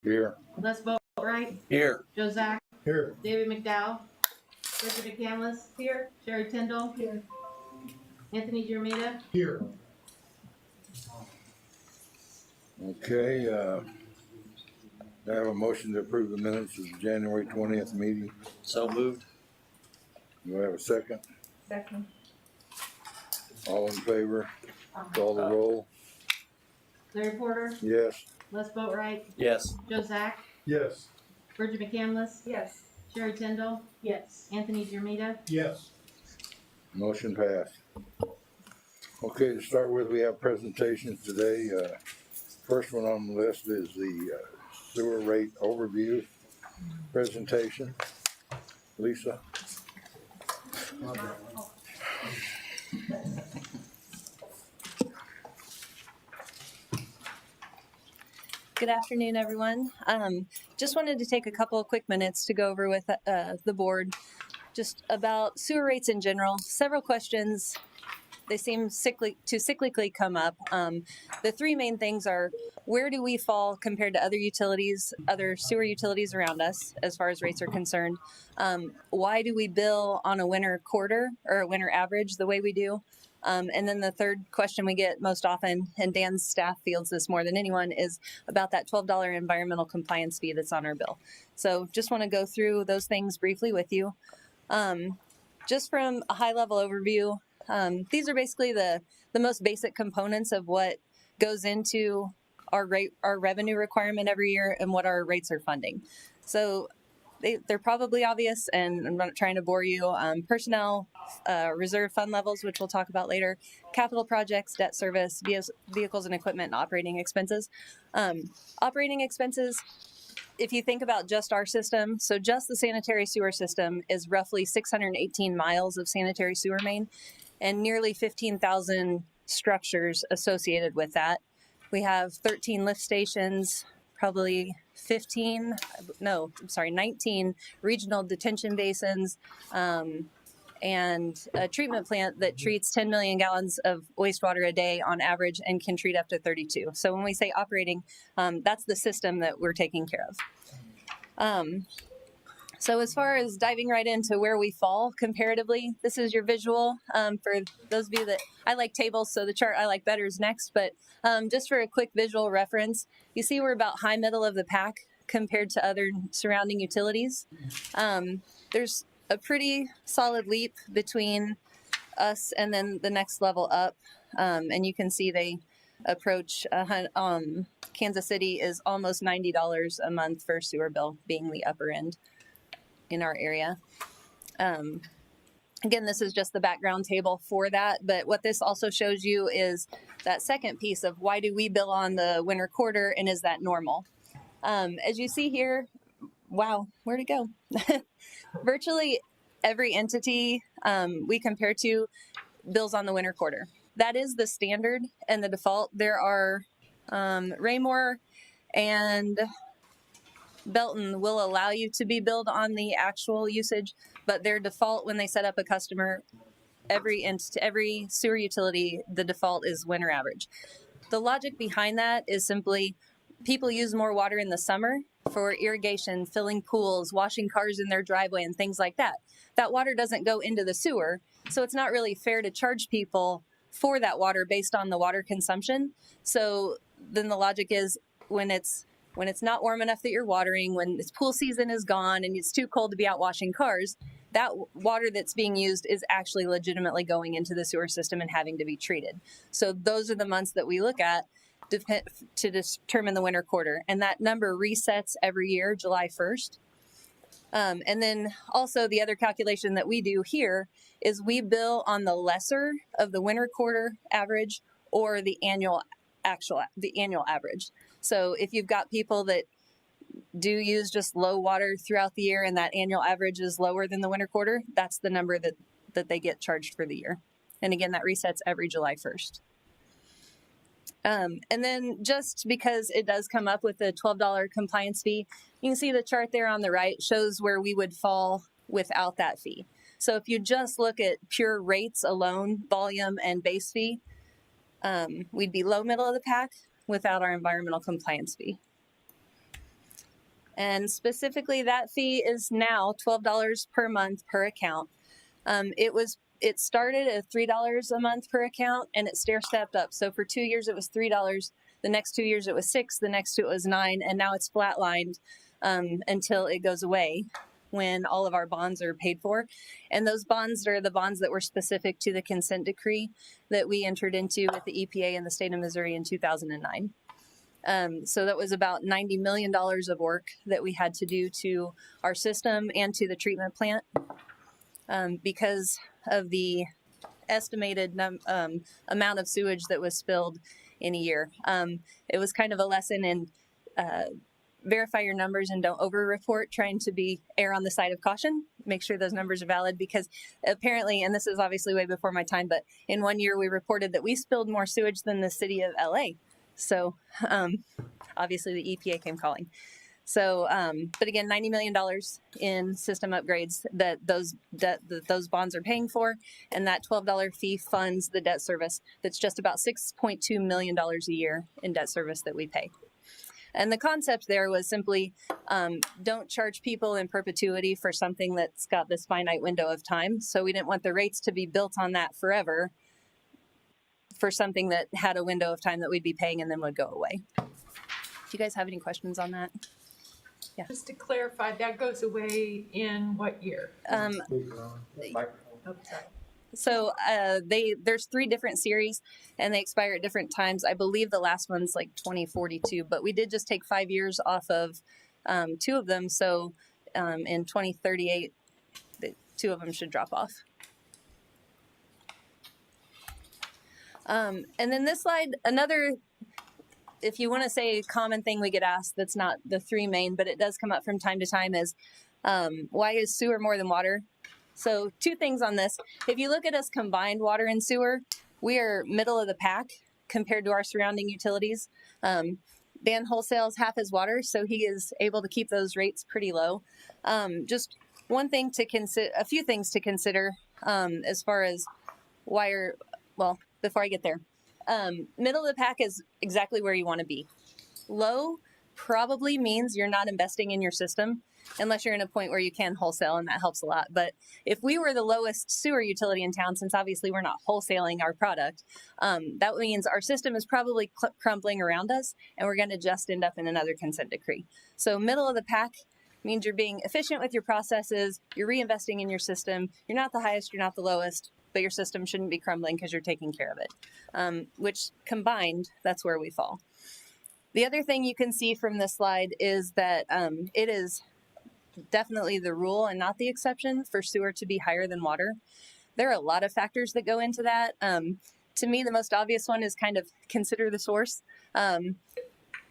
Here. Les Boatwright. Here. Joe Zach. Here. David McDowell. Richard McCandless. Here. Sherry Tyndall. Here. Anthony Jermita. Here. Okay, I have a motion to approve the minutes of the January 20th meeting. So moved. Do I have a second? Second. All in favor? Call the roll. Larry Porter. Yes. Les Boatwright. Yes. Joe Zach. Yes. Richard McCandless. Yes. Sherry Tyndall. Yes. Anthony Jermita. Yes. Motion passed. Okay, to start with, we have presentations today. First one on the list is the sewer rate overview presentation. Lisa? Good afternoon, everyone. Just wanted to take a couple of quick minutes to go over with the board just about sewer rates in general. Several questions. They seem cyclically come up. The three main things are, where do we fall compared to other utilities, other sewer utilities around us as far as rates are concerned? Why do we bill on a winter quarter or a winter average the way we do? And then the third question we get most often, and Dan's staff fields this more than anyone, is about that $12 environmental compliance fee that's on our bill. So just want to go through those things briefly with you. Just from a high level overview, these are basically the most basic components of what goes into our revenue requirement every year and what our rates are funding. So they're probably obvious, and I'm not trying to bore you. Personnel, reserve fund levels, which we'll talk about later, capital projects, debt service, vehicles and equipment, and operating expenses. Operating expenses, if you think about just our system, so just the sanitary sewer system is roughly 618 miles of sanitary sewer main and nearly 15,000 structures associated with that. We have 13 lift stations, probably 19 regional detention basins, and a treatment plant that treats 10 million gallons of wastewater a day on average and can treat up to 32. So when we say operating, that's the system that we're taking care of. So as far as diving right into where we fall comparatively, this is your visual. For those of you that, I like tables, so the chart I like better is next, but just for a quick visual reference, you see we're about high middle of the pack compared to other surrounding utilities. There's a pretty solid leap between us and then the next level up, and you can see they approach, Kansas City is almost $90 a month for sewer bill being the upper end in our area. Again, this is just the background table for that, but what this also shows you is that second piece of why do we bill on the winter quarter and is that normal? As you see here, wow, where'd it go? Virtually every entity we compare to bills on the winter quarter. That is the standard and the default. There are Raymore and Belton will allow you to be billed on the actual usage, but their default when they set up a customer, every sewer utility, the default is winter average. The logic behind that is simply people use more water in the summer for irrigation, filling pools, washing cars in their driveway and things like that. That water doesn't go into the sewer, so it's not really fair to charge people for that water based on the water consumption. So then the logic is when it's not warm enough that you're watering, when its pool season is gone and it's too cold to be out washing cars, that water that's being used is actually legitimately going into the sewer system and having to be treated. So those are the months that we look at to determine the winter quarter. And that number resets every year, July 1st. And then also the other calculation that we do here is we bill on the lesser of the winter quarter average or the annual average. So if you've got people that do use just low water throughout the year and that annual average is lower than the winter quarter, that's the number that they get charged for the year. And again, that resets every July 1st. And then just because it does come up with the $12 compliance fee, you can see the chart there on the right shows where we would fall without that fee. So if you just look at pure rates alone, volume and base fee, we'd be low middle of the pack without our environmental compliance fee. And specifically, that fee is now $12 per month per account. It started at $3 a month per account, and it stair stepped up. So for 2 years it was $3. The next 2 years it was $6. The next two it was $9, and now it's flatlined until it goes away when all of our bonds are paid for. And those bonds are the bonds that were specific to the consent decree that we entered into with the EPA and the state of Missouri in 2009. So that was about $90 million of work that we had to do to our system and to the treatment plant because of the estimated amount of sewage that was spilled in a year. It was kind of a lesson in verify your numbers and don't over-report, trying to err on the side of caution, make sure those numbers are valid, because apparently, and this is obviously way before my time, but in 1 year we reported that we spilled more sewage than the city of LA. So obviously the EPA came calling. So, but again, $90 million in system upgrades that those bonds are paying for, and that $12 fee funds the debt service. That's just about $6.2 million a year in debt service that we pay. And the concept there was simply don't charge people in perpetuity for something that's got this finite window of time. So we didn't want the rates to be built on that forever for something that had a window of time that we'd be paying and then would go away. Do you guys have any questions on that? Yeah. Just to clarify, that goes away in what year? Oh, sorry. So there's 3 different series, and they expire at different times. I believe the last one's like 2042, but we did just take 5 years off of 2 of them. So in 2038, 2 of them should drop off. And then this slide, another, if you want to say common thing we get asked, that's not the 3 main, but it does come up from time to time, is why is sewer more than water? So 2 things on this. If you look at us combined water and sewer, we are middle of the pack compared to our surrounding utilities. Dan wholesales half his water, so he is able to keep those rates pretty low. Just one thing to consider, a few things to consider as far as before I get there. Middle of the pack is exactly where you want to be. Low probably means you're not investing in your system unless you're in a point where you can wholesale, and that helps a lot. But if we were the lowest sewer utility in town, since obviously we're not wholesaling our product, that means our system is probably crumbling around us, and we're going to just end up in another consent decree. So middle of the pack means you're being efficient with your processes, you're reinvesting in your system, you're not the highest, you're not the lowest, but your system shouldn't be crumbling because you're taking care of it, which combined, that's where we fall. The other thing you can see from this slide is that it is definitely the rule and not the exception for sewer to be higher than water. There are a lot of factors that go into that. To me, the most obvious one is kind of consider the source.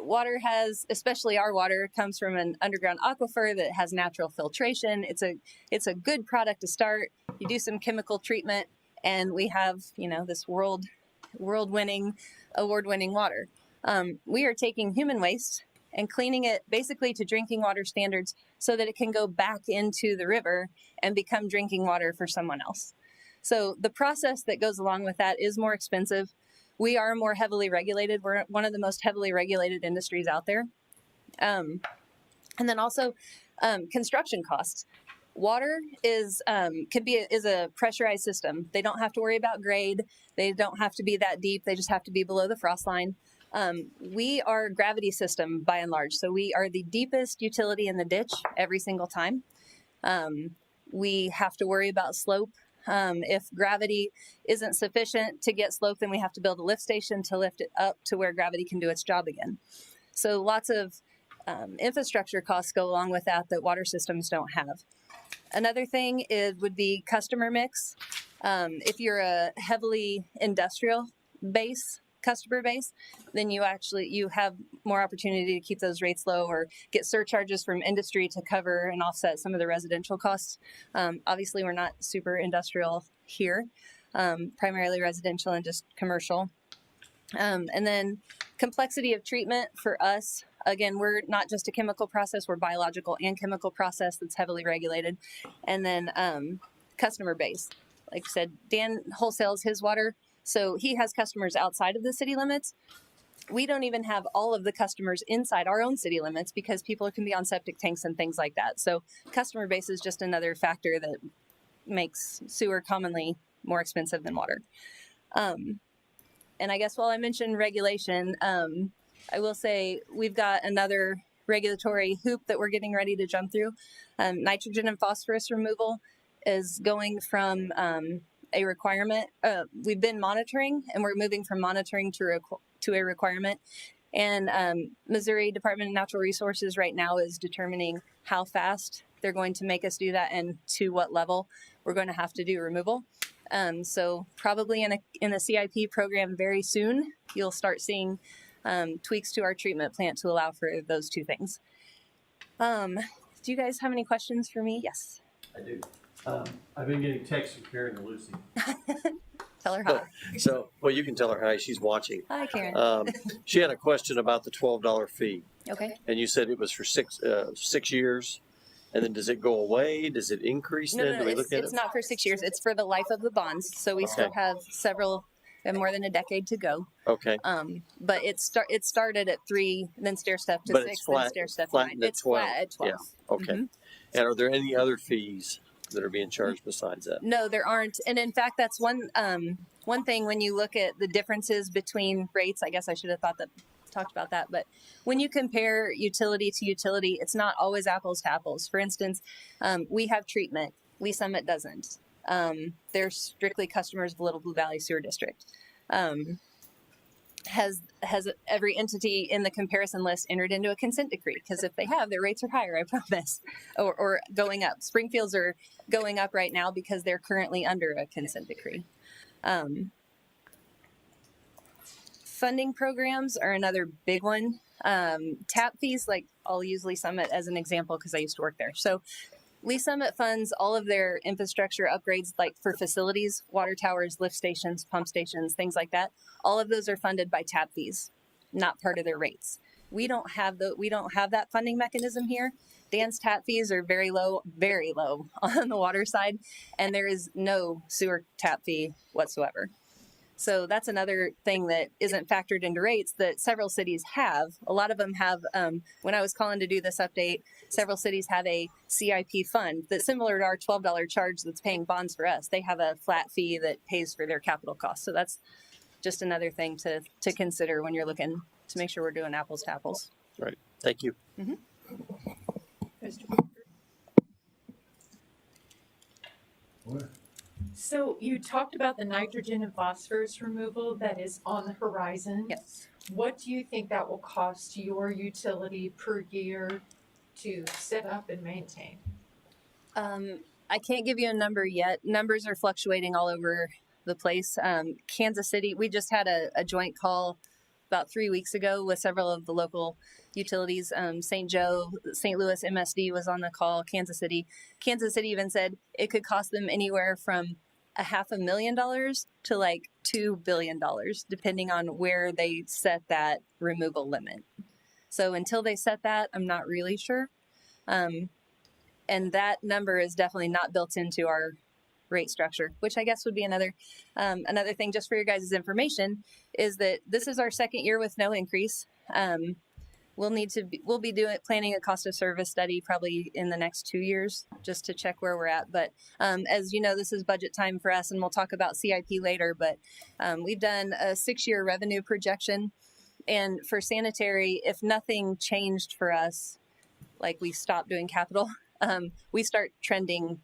Water has, especially our water, comes from an underground aquifer that has natural filtration. It's a good product to start. You do some chemical treatment, and we have, this award-winning water. We are taking human waste and cleaning it basically to drinking water standards so that it can go back into the river and become drinking water for someone else. So the process that goes along with that is more expensive. We are more heavily regulated. We're one of the most heavily regulated industries out there. And then also construction costs. Water is a pressurized system. They don't have to worry about grade. They don't have to be that deep. They just have to be below the frost line. We are a gravity system by and large. So we are the deepest utility in the ditch every single time. We have to worry about slope. If gravity isn't sufficient to get slope, then we have to build a lift station to lift it up to where gravity can do its job again. So lots of infrastructure costs go along with that water systems don't have. Another thing would be customer mix. If you're a heavily industrial customer base, then you have more opportunity to keep those rates low or get surcharges from industry to cover and offset some of the residential costs. Obviously, we're not super industrial here, primarily residential and just commercial. And then complexity of treatment for us. Again, we're not just a chemical process, we're biological and chemical process that's heavily regulated. And then customer base. Like I said, Dan wholesales his water, so he has customers outside of the city limits. we don't even have all of the customers inside our own city limits because people can be on septic tanks and things like that. So customer base is just another factor that makes sewer commonly more expensive than water. And I guess while I mentioned regulation, I will say we've got another regulatory hoop that we're getting ready to jump through. Nitrogen and phosphorus removal is going from a requirement. We've been monitoring, and we're moving from monitoring to a requirement. And Missouri Department of Natural Resources right now is determining how fast they're going to make us do that and to what level we're going to have to do removal. So probably in a CIP program very soon, you'll start seeing tweaks to our treatment plant to allow for those two things. Do you guys have any questions for me? Yes. I do. I've been getting texts from Karen and Lucy. Tell her hi. So, well, you can tell her hi. She's watching. Hi, Karen. She had a question about the $12 fee, Okay. and you said it was for 6 years. And then does it go away? Does it increase No, then? no, Do we look at it's it? not for 6 years. It's for the life of the bonds. So we still have more than a decade to go. Okay. But it started at 3, then stair step to But 6, it's flat, then stair step flat 9. at It's 12. flat at 12. Yeah. Okay. Mhm. And are there any other fees that are being charged besides that? No, there aren't. And in fact, that's one thing when you look at the differences between rates. I guess I should have talked about that. But when you compare utility to utility, it's not always apples to apples. For instance, we have treatment. Lee Summit doesn't. They're strictly customers of Little Blue Valley Sewer District. Has every entity in the comparison list entered into a consent decree? Because if they have, their rates are higher, I promise, or going up. Springfield's are going up right now because they're currently under a consent decree. Funding programs are another big one. TAP fees, like I'll use Lee Summit as an example because I used to work there. So Lee Summit funds all of their infrastructure upgrades, like for facilities, water towers, lift stations, pump stations, things like that. All of those are funded by TAP fees, not part of their rates. We don't have that funding mechanism here. Dan's TAP fees are very low on the water side, and there is no sewer TAP fee whatsoever. So that's another thing that isn't factored into rates that several cities have. A lot of them have, when I was calling to do this update, several cities have a CIP fund that's similar to our $12 charge that's paying bonds for us. They have a flat fee that pays for their capital costs. So that's just another thing to consider when you're looking to make sure we're doing apples to apples. Right. Thank you. Mm-hmm. So you talked about the nitrogen and phosphorus removal that is on the horizon. Yes. What do you think that will cost your utility per year to set up and maintain? I can't give you a number yet. Numbers are fluctuating all over the place. Kansas City, we just had a joint call about 3 weeks ago with several of the local utilities. St. Joe, St. Louis MSD was on the call, Kansas City. Kansas City even said it could cost them anywhere from $500,000 to like $2 billion, depending on where they set that removal limit. So until they set that, I'm not really sure. And that number is definitely not built into our rate structure, which I guess would be another thing just for your guys' information is that this is our second year with no increase. We'll be planning a cost of service study probably in the next 2 years just to check where we're at. But as you know, this is budget time for us, and we'll talk about CIP later. But we've done a 6-year revenue projection, and for sanitary, if nothing changed for us, like we stopped doing capital, we start trending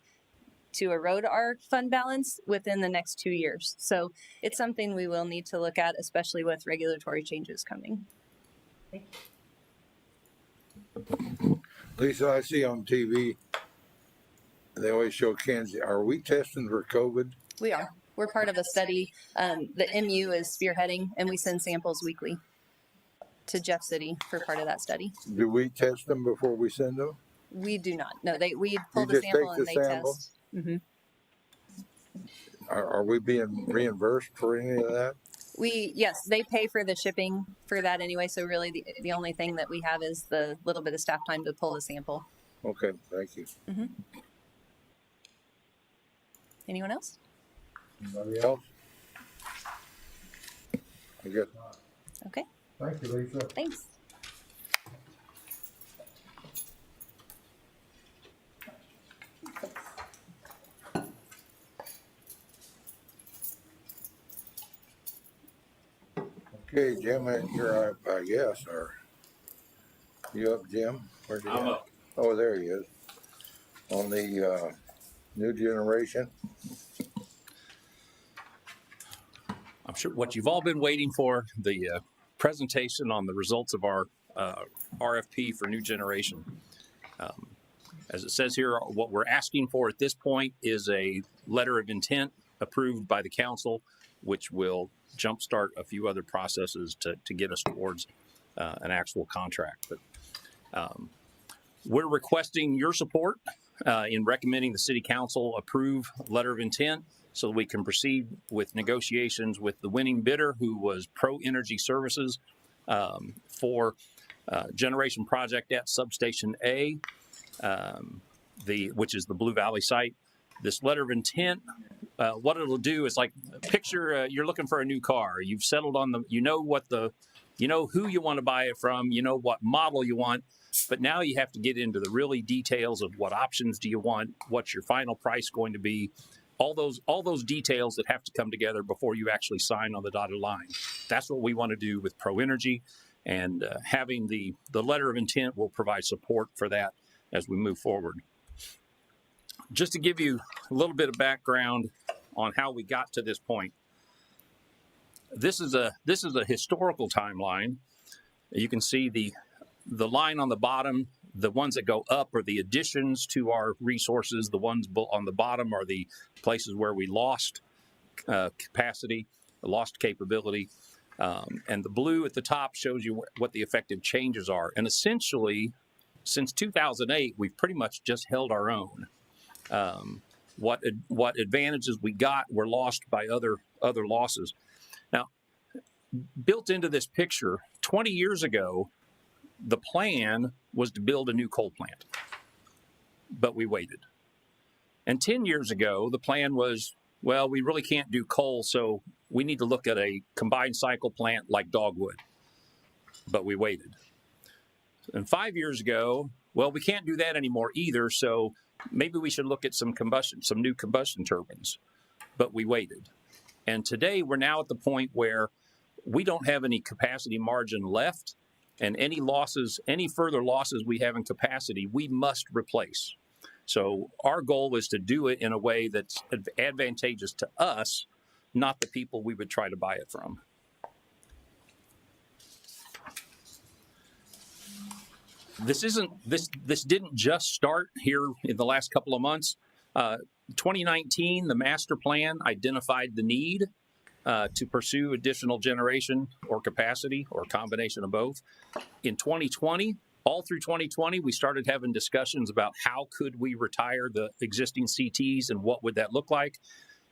to erode our fund balance within the next 2 years. So it's something we will need to look at, especially with regulatory changes coming. Lisa, I see on TV, they always show Kansas. Are we testing for COVID? We are. We're part of a study. The MU is spearheading, and we send samples weekly to Jeff City for part of that study. Do we test them before we send them? We do not. No, we pull the just sample take and the they sample? test. Mm-hmm. Are we being reimbursed for any of that? Yes, they pay for the shipping for that anyway. So really, the only thing that we have is the little bit of staff time to pull the sample. Okay, thank you. Mm-hmm. Anyone else? Anybody else? I guess not. Okay. Thank you, Lisa. Thanks. Okay, Jim, you're up, I guess, or you up, Jim? Where's he I'm at? up. Oh, there he is. On the new generation. I'm sure what you've all been waiting for, the presentation on the results of our RFP for new generation. As it says here, what we're asking for at this point is a letter of intent approved by the council, which will jumpstart a few other processes to get us towards an actual contract. But we're requesting your support in recommending the city council approve letter of intent so that we can proceed with negotiations with the winning bidder, who was Pro Energy Services, for generation project at Substation A, which is the Blue Valley site. This letter of intent, what it'll do is, like, picture you're looking for a new car. You've settled on you know who you want to buy it from, you know what model you want, but now you have to get into the really details of what options do you want, what's your final price going to be, all those details that have to come together before you actually sign on the dotted line. That's what we want to do with Pro Energy, and having the letter of intent will provide support for that as we move forward. Just to give you a little bit of background on how we got to this point. This is a historical timeline. You can see the line on the bottom. The ones that go up are the additions to our resources. The ones on the bottom are the places where we lost capacity, lost capability. And the blue at the top shows you what the effective changes are. And essentially, since 2008, we've pretty much just held our own. What advantages we got were lost by other losses. Now, built into this picture, 20 years ago, the plan was to build a new coal plant, but we waited. And 10 years ago, the plan was, well, we really can't do coal, so we need to look at a combined cycle plant like Dogwood, but we waited. And 5 years ago, well, we can't do that anymore either, so maybe we should look at some new combustion turbines, but we waited. And today we're now at the point where we don't have any capacity margin left, and any further losses we have in capacity, we must replace. So our goal is to do it in a way that's advantageous to us, not the people we would try to buy it from. This didn't just start here in the last couple of months. 2019, the master plan identified the need to pursue additional generation or capacity or a combination of both. In 2020, all through 2020, we started having discussions about how could we retire the existing CTs and what would that look like.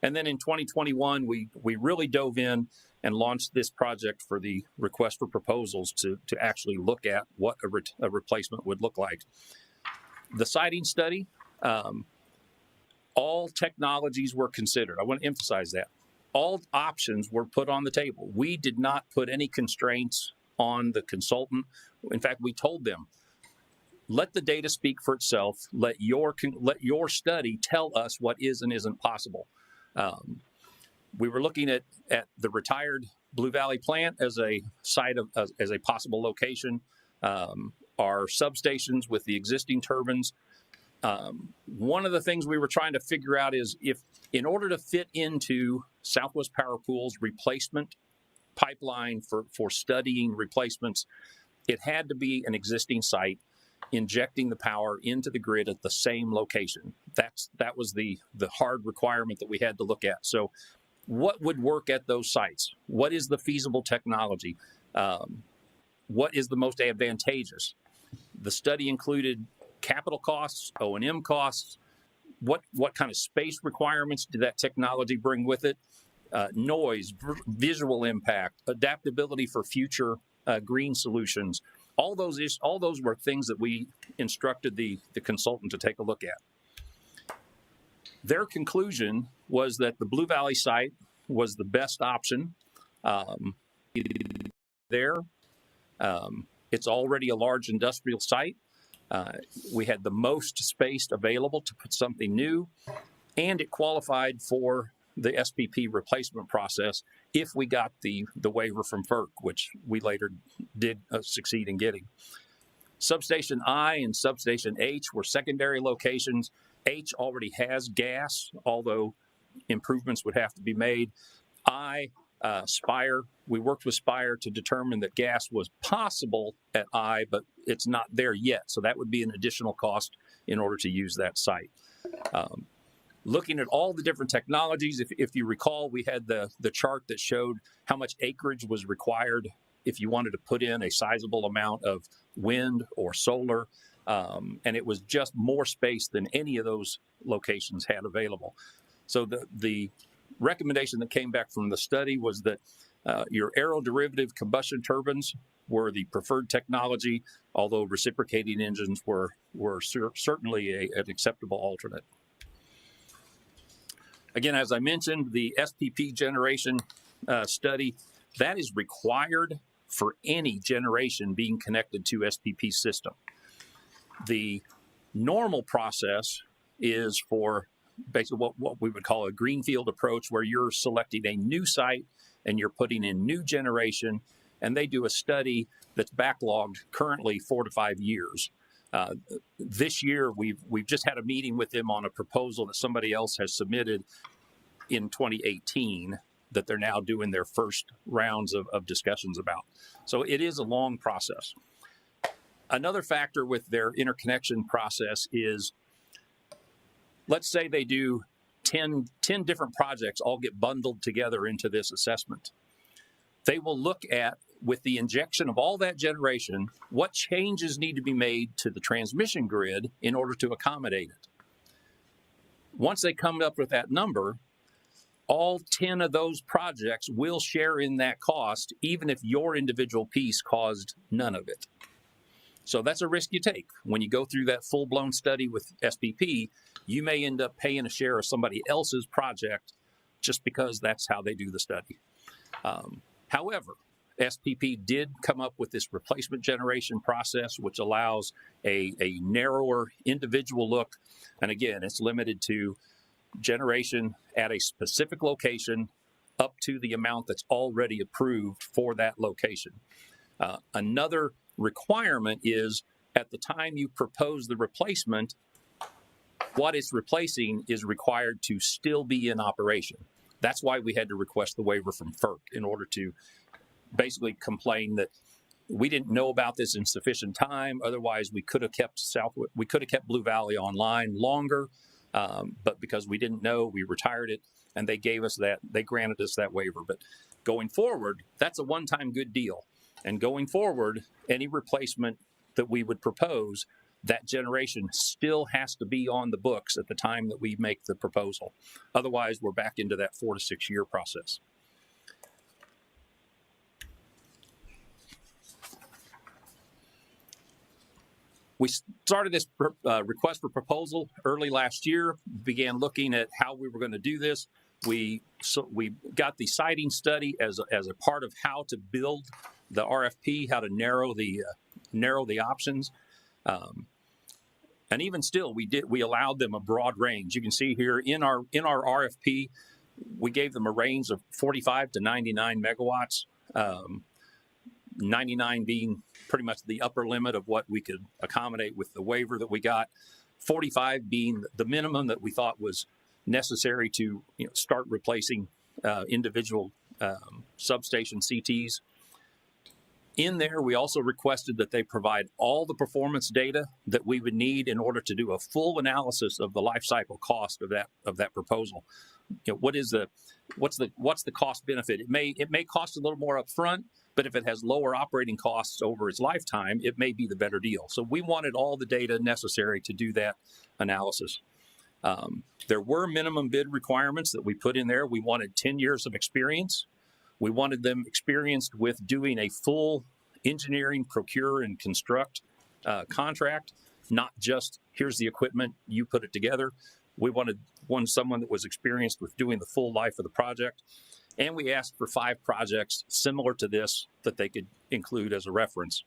And then in 2021, we really dove in and launched this project for the request for proposals to actually look at what a replacement would look like. The siting study, all technologies were considered. I want to emphasize that. All options were put on the table. We did not put any constraints on the consultant. In fact, we told them, let the data speak for itself. Let your study tell us what is and isn't possible. We were looking at the retired Blue Valley plant as a site as a possible location. Our substations with the existing turbines. One of the things we were trying to figure out is if, in order to fit into Southwest Power Pool's replacement pipeline for studying replacements, it had to be an existing site injecting the power into the grid at the same location. That was the hard requirement that we had to look at. So what would work at those sites? What is the feasible technology? What is the most advantageous? The study included capital costs, O&M costs, what kind of space requirements did that technology bring with it, noise, visual impact, adaptability for future green solutions. All those were things that we instructed the consultant to take a look at. Their conclusion was that the Blue Valley site was the best option there, It's already a large industrial site. We had the most space available to put something new, and it qualified for the SPP replacement process if we got the waiver from FERC, which we later did succeed in getting. Substation I and Substation H were secondary locations. H already has gas, although improvements would have to be made. Spire, we worked with Spire to determine that gas was possible at I, but it's not there yet. So that would be an additional cost in order to use that site. Looking at all the different technologies, if you recall, we had the chart that showed how much acreage was required if you wanted to put in a sizable amount of wind or solar, and it was just more space than any of those locations had available. So the recommendation that came back from the study was that your aeroderivative combustion turbines were the preferred technology, although reciprocating engines were certainly an acceptable alternate. Again, as I mentioned, the SPP generation study, that is required for any generation being connected to SPP system. The normal process is for basically what we would call a greenfield approach, where you're selecting a new site and you're putting in new generation, and they do a study that's backlogged currently 4 to 5 years. This year, we've just had a meeting with them on a proposal that somebody else has submitted in 2018 that they're now doing their first rounds of discussions about. So it is a long process. Another factor with their interconnection process is, let's say they do 10 different projects all get bundled together into this assessment. They will look at, with the injection of all that generation, what changes need to be made to the transmission grid in order to accommodate it. Once they come up with that number, all 10 of those projects will share in that cost, even if your individual piece caused none of it. So that's a risk you take. When you go through that full-blown study with SPP, you may end up paying a share of somebody else's project just because that's how they do the study. However, SPP did come up with this replacement generation process, which allows a narrower individual look. And again, it's limited to generation at a specific location up to the amount that's already approved for that location. Another requirement is, at the time you propose the replacement, what it's replacing is required to still be in operation. That's why we had to request the waiver from FERC, in order to basically complain that we didn't know about this in sufficient time. Otherwise, we could have kept Blue Valley online longer, but because we didn't know, we retired it, and they granted us that waiver. But going forward, that's a one-time good deal. And going forward, any replacement that we would propose, that generation still has to be on the books at the time that we make the proposal. Otherwise, we're back into that 4 to 6 year process. We started this request for proposal early last year, began looking at how we were going to do this. We got the siting study as a part of how to build the RFP, how to narrow the options. And even still, we allowed them a broad range. You can see here in our RFP, we gave them a range of 45 to 99 megawatts, 99 being pretty much the upper limit of what we could accommodate with the waiver that we got, 45 being the minimum that we thought was necessary to start replacing individual substation CTs. In there, we also requested that they provide all the performance data that we would need in order to do a full analysis of the life cycle cost of that proposal. What's the cost benefit? It may cost a little more up front, but if it has lower operating costs over its lifetime, it may be the better deal. So we wanted all the data necessary to do that analysis. There were minimum bid requirements that we put in there. We wanted 10 years of experience. We wanted them experienced with doing a full engineering, procure, and construct contract, not just here's the equipment, you put it together. We wanted someone that was experienced with doing the full life of the project. And we asked for 5 projects similar to this that they could include as a reference.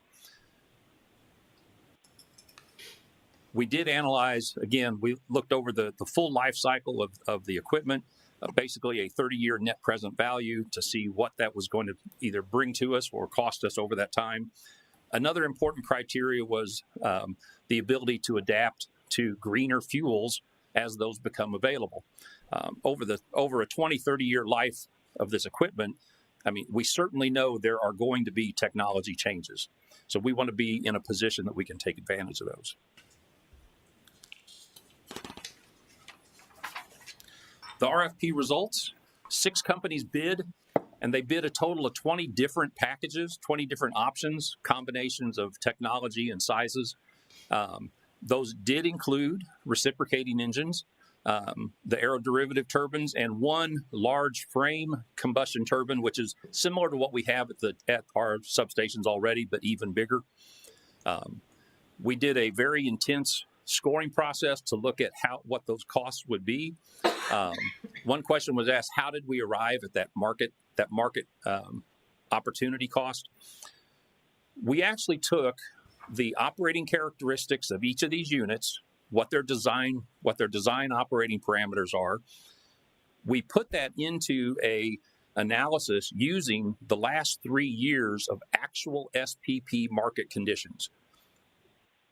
We did analyze, again, we looked over the full life cycle of the equipment, basically a 30-year net present value to see what that was going to either bring to us or cost us over that time. Another important criteria was the ability to adapt to greener fuels as those become available. Over a 20, 30-year life of this equipment, I mean, we certainly know there are going to be technology changes. So we want to be in a position that we can take advantage of those. The RFP results, 6 companies bid, and they bid a total of 20 different packages, 20 different options, combinations of technology and sizes. Those did include reciprocating engines, the aeroderivative turbines, and 1 large frame combustion turbine, which is similar to what we have at our substations already, but even bigger. We did a very intense scoring process to look at what those costs would be. One question was asked: how did we arrive at that market opportunity cost? We actually took the operating characteristics of each of these units, what their design operating parameters are. We put that into a analysis using the last 3 years of actual SPP market conditions,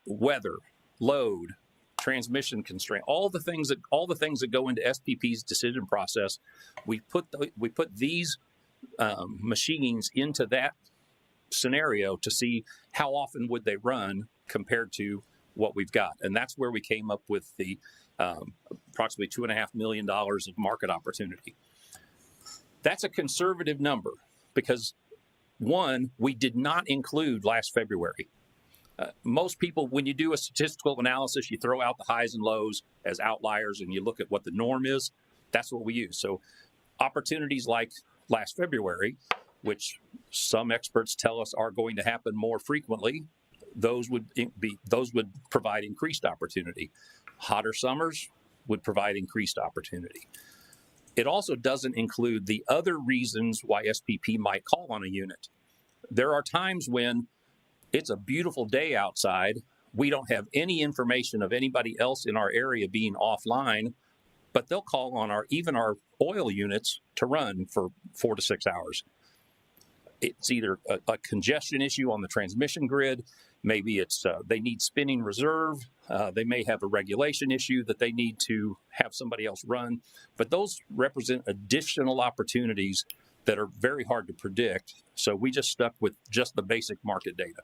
weather, load, transmission constraint, all the things that go into SPP's decision process. We put these machines into that scenario to see how often would they run compared to what we've got, and that's where we came up with the approximately $2.5 million of market opportunity. That's a conservative number because, one, we did not include last February. Most people, when you do a statistical analysis, you throw out the highs and lows as outliers and you look at what the norm is. That's what we use. So opportunities like last February, which some experts tell us are going to happen more frequently, those would provide increased opportunity. Hotter summers would provide increased opportunity. It also doesn't include the other reasons why SPP might call on a unit. There are times when it's a beautiful day outside. We don't have any information of anybody else in our area being offline, but they'll call on even our oil units to run for 4 to 6 hours. It's either a congestion issue on the transmission grid. Maybe it's they need spinning reserve. They may have a regulation issue that they need to have somebody else run. But those represent additional opportunities that are very hard to predict. So we just stuck with just the basic market data.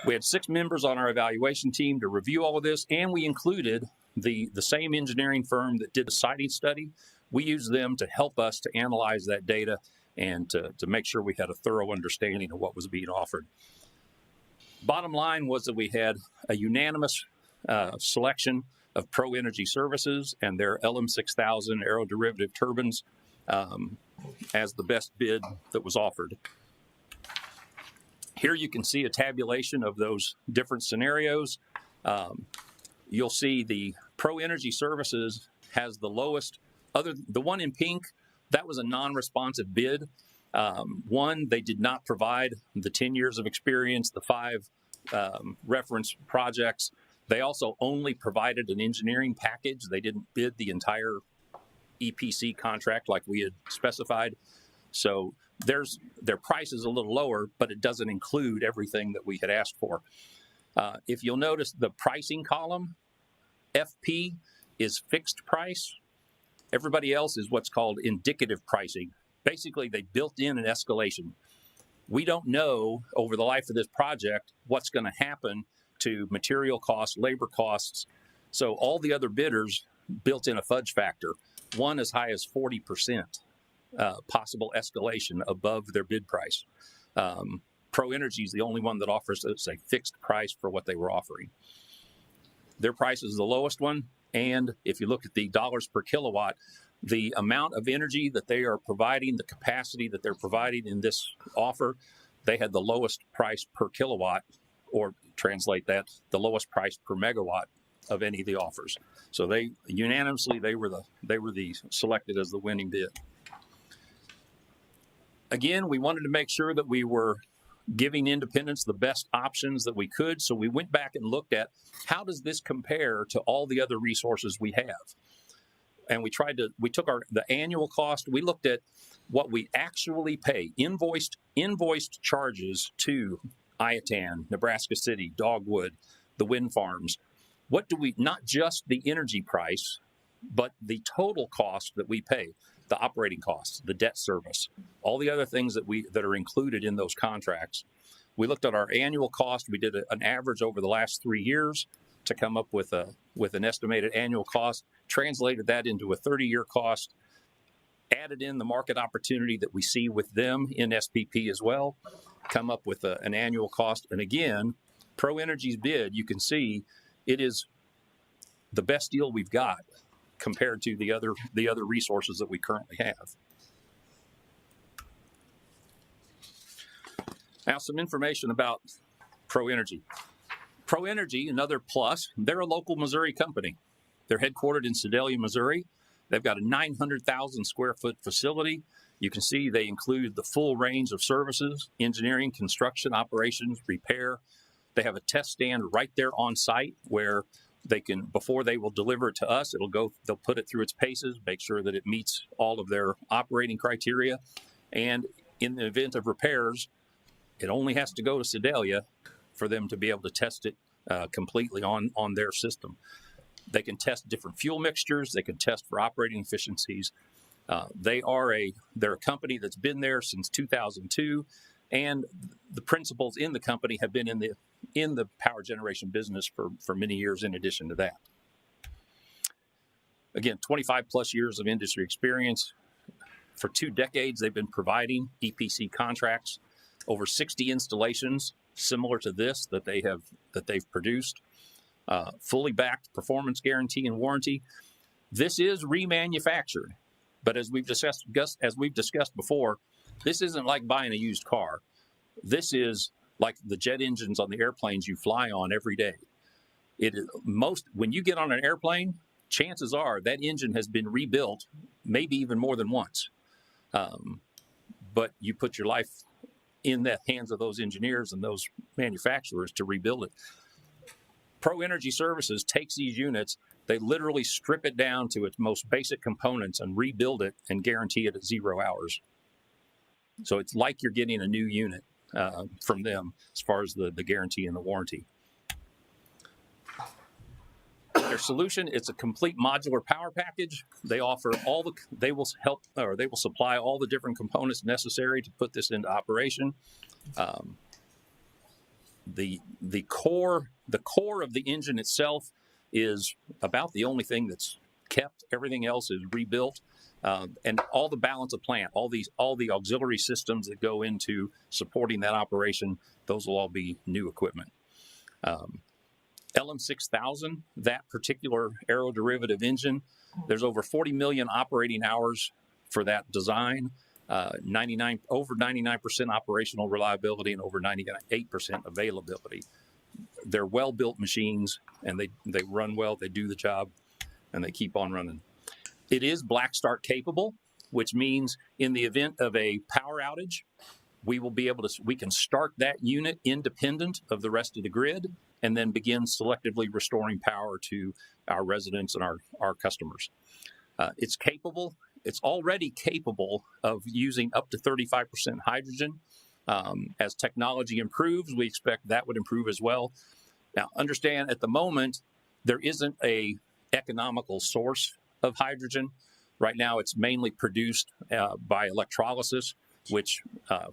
We had 6 members on our evaluation team to review all of this, and we included the same engineering firm that did the siting study. We used them to help us to analyze that data and to make sure we had a thorough understanding of what was being offered. Bottom line was that we had a unanimous selection of Pro Energy Services and their LM6000 aeroderivative turbines as the best bid that was offered. Here you can see a tabulation of those different scenarios. You'll see the Pro Energy Services has the lowest. The one in pink, that was a non-responsive bid. One, they did not provide the 10 years of experience, the 5 reference projects. They also only provided an engineering package. They didn't bid the entire EPC contract like we had specified. So their price is a little lower, but it doesn't include everything that we had asked for. If you'll notice the pricing column, FP is fixed price. Everybody else is what's called indicative pricing. Basically, they built in an escalation. We don't know over the life of this project what's going to happen to material costs, labor costs. So all the other bidders built in a fudge factor, one as high as 40%. Possible escalation above their bid price. Pro Energy is the only one that offers us a fixed price for what they were offering. Their price is the lowest one, and if you look at the dollars per kilowatt, the amount of energy that they are providing, the capacity that they're providing in this offer, they had the lowest price per kilowatt, or translate that, the lowest price per megawatt of any of the offers. So they unanimously they were the selected as the winning bid. Again, we wanted to make sure that we were giving independents the best options that we could. So we went back and looked at how does this compare to all the other resources we have? And we took the annual cost. We looked at what we actually pay, invoiced charges to Iatan, Nebraska City, Dogwood, the wind farms. What do we, not just the energy price, but the total cost that we pay, the operating costs, the debt service, all the other things that are included in those contracts. We looked at our annual cost. We did an average over the last 3 years to come up with an estimated annual cost, translated that into a 30-year cost, added in the market opportunity that we see with them in SPP as well, come up with an annual cost. And again, Pro Energy's bid, you can see it is the best deal we've got compared to the other resources that we currently have. Now, some information about Pro Energy. Pro Energy, another plus, they're a local Missouri company. They're headquartered in Sedalia, Missouri. They've got a 900,000 square foot facility. You can see they include the full range of services: engineering, construction, operations, repair. They have a test stand right there on site where they can, before they will deliver it to us, they'll put it through its paces, make sure that it meets all of their operating criteria. And in the event of repairs, it only has to go to Sedalia for them to be able to test it completely on their system. They can test different fuel mixtures. They can test for operating efficiencies. They're a company that's been there since 2002, and the principals in the company have been in the power generation business for many years in addition to that. Again, 25 plus years of industry experience. For 2 decades, they've been providing EPC contracts, over 60 installations similar to this that they've produced, fully backed performance guarantee and warranty. This is remanufactured, but as we've discussed before, this isn't like buying a used car. This is like the jet engines on the airplanes you fly on every day. When you get on an airplane, chances are that engine has been rebuilt, maybe even more than once. But you put your life in the hands of those engineers and those manufacturers to rebuild it. Pro Energy Services takes these units, they literally strip it down to its most basic components and rebuild it and guarantee it at 0 hours. So it's like you're getting a new unit from them as far as the guarantee and the warranty. Their solution, it's a complete modular power package. They offer they will supply all the different components necessary to put this into operation. The core of the engine itself is about the only thing that's kept. Everything else is rebuilt, and all the balance of plant, all the auxiliary systems that go into supporting that operation, those will all be new equipment. LM6000, that particular aeroderivative engine, there's over 40 million operating hours for that design, over 99% operational reliability, and over 98% availability. They're well-built machines, and they run well, they do the job, and they keep on running. It is black start capable, which means in the event of a power outage, we can start that unit independent of the rest of the grid and then begin selectively restoring power to our residents and our customers. It's already capable of using up to 35% hydrogen. As technology improves, we expect that would improve as well. Now, understand at the moment, there isn't a economical source of hydrogen. Right now, it's mainly produced by electrolysis, which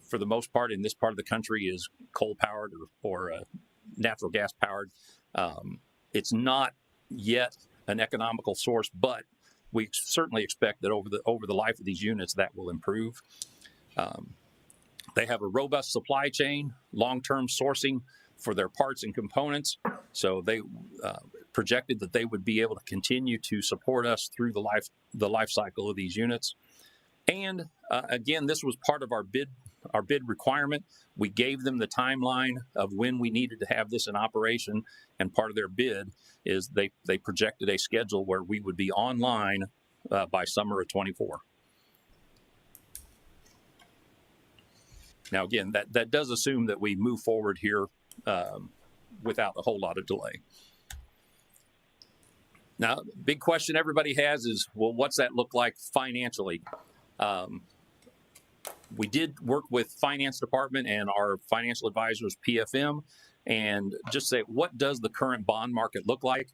for the most part in this part of the country is coal-powered or natural gas-powered. It's not yet an economical source, but we certainly expect that over the life of these units, that will improve. They have a robust supply chain, long-term sourcing for their parts and components. So they projected that they would be able to continue to support us through the life cycle of these units. And again, this was part of our bid requirement. We gave them the timeline of when we needed to have this in operation, and part of their bid is they projected a schedule where we would be online by summer of '24. Now, again, that does assume that we move forward here without a whole lot of delay. Now, big question everybody has is, well, what's that look like financially? We did work with finance department and our financial advisors, PFM, and just say, what does the current bond market look like?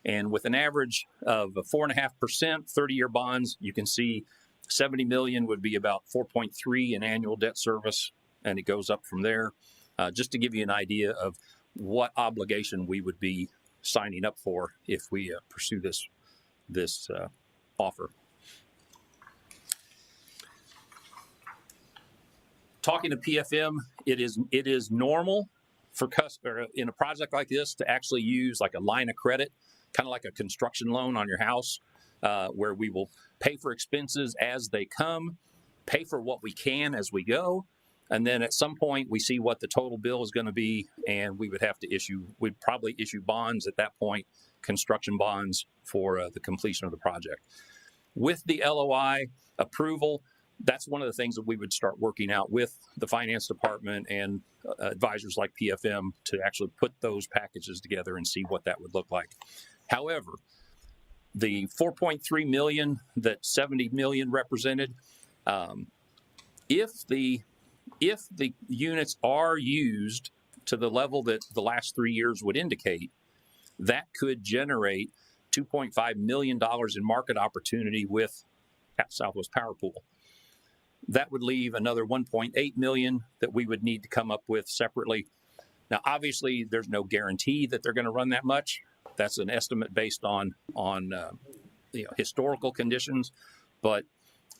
And with an average of 4.5%, 30-year bonds, you can see 70 million would be about 4.3 in annual debt service, and it goes up from there. Just to give you an idea of what obligation we would be signing up for if we pursue this offer. Talking to PFM, it is normal for in a project like this to actually use like a line of credit, kind of like a construction loan on your house, where we will pay for expenses as they come, pay for what we can as we go, and then at some point we see what the total bill is going to be, and we'd probably issue bonds at that point, construction bonds for the completion of the project. With the LOI approval, that's one of the things that we would start working out with the finance department and advisors like PFM to actually put those packages together and see what that would look like. However, the 4.3 million that 70 million represented, if the units are used to the level that the last 3 years would indicate, that could generate $2.5 million in market opportunity with Southwest Power Pool. That would leave another 1.8 million that we would need to come up with separately. Now, obviously, there's no guarantee that they're going to run that much. That's an estimate based on historical conditions, but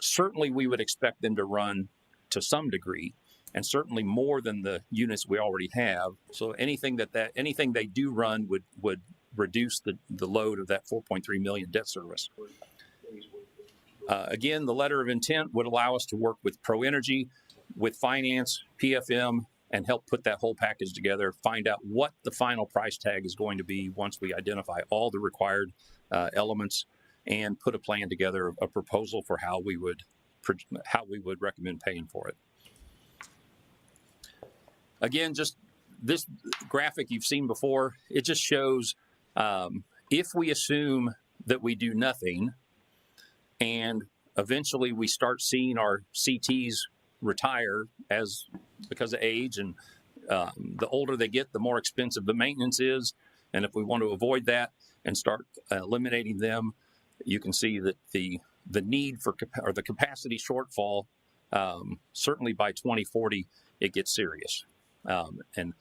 certainly we would expect them to run to some degree, and certainly more than the units we already have. So anything they do run would reduce the load of that 4.3 million debt service. Again, the letter of intent would allow us to work with Pro Energy, with finance, PFM, and help put that whole package together, find out what the final price tag is going to be once we identify all the required elements, and put a plan together, a proposal for how we would recommend paying for it. Again, just this graphic you've seen before, it just shows if we assume that we do nothing, and eventually we start seeing our CTs retire because of age, and the older they get, the more expensive the maintenance is. And if we want to avoid that and start eliminating them, you can see that the need or the capacity shortfall, certainly by 2040, it gets serious. And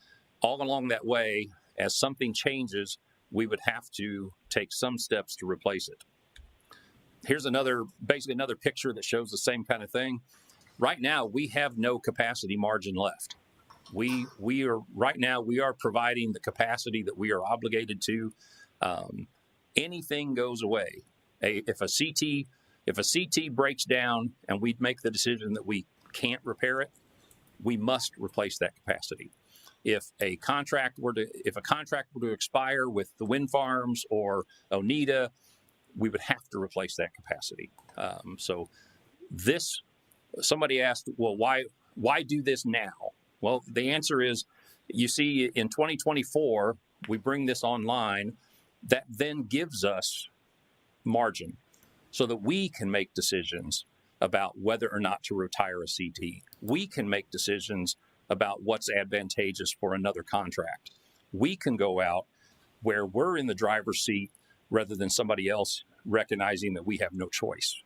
all along that way, as something changes, we would have to take some steps to replace it. Here's basically another picture that shows the same kind of thing. Right now, we have no capacity margin left. We are providing the capacity that we are obligated to. Anything goes away. If a CT breaks down and we make the decision that we can't repair it, we must replace that capacity. If a contract were to expire with the wind farms or Oneida, we would have to replace that capacity. Somebody asked, well, why do this now? Well, the answer is, you see, in 2024, we bring this online. That then gives us margin so that we can make decisions about whether or not to retire a CT. We can make decisions about what's advantageous for another contract. We can go out where we're in the driver's seat rather than somebody else recognizing that we have no choice.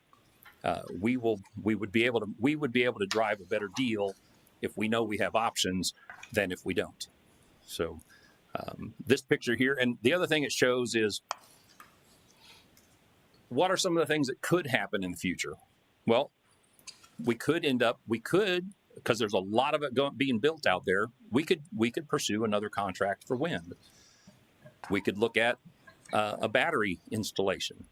We would be able to drive a better deal if we know we have options than if we don't. So this picture here, and the other thing it shows is, what are some of the things that could happen in the future? Well, we could, because there's a lot of it being built out there, we could pursue another contract for wind. We could look at a battery installation.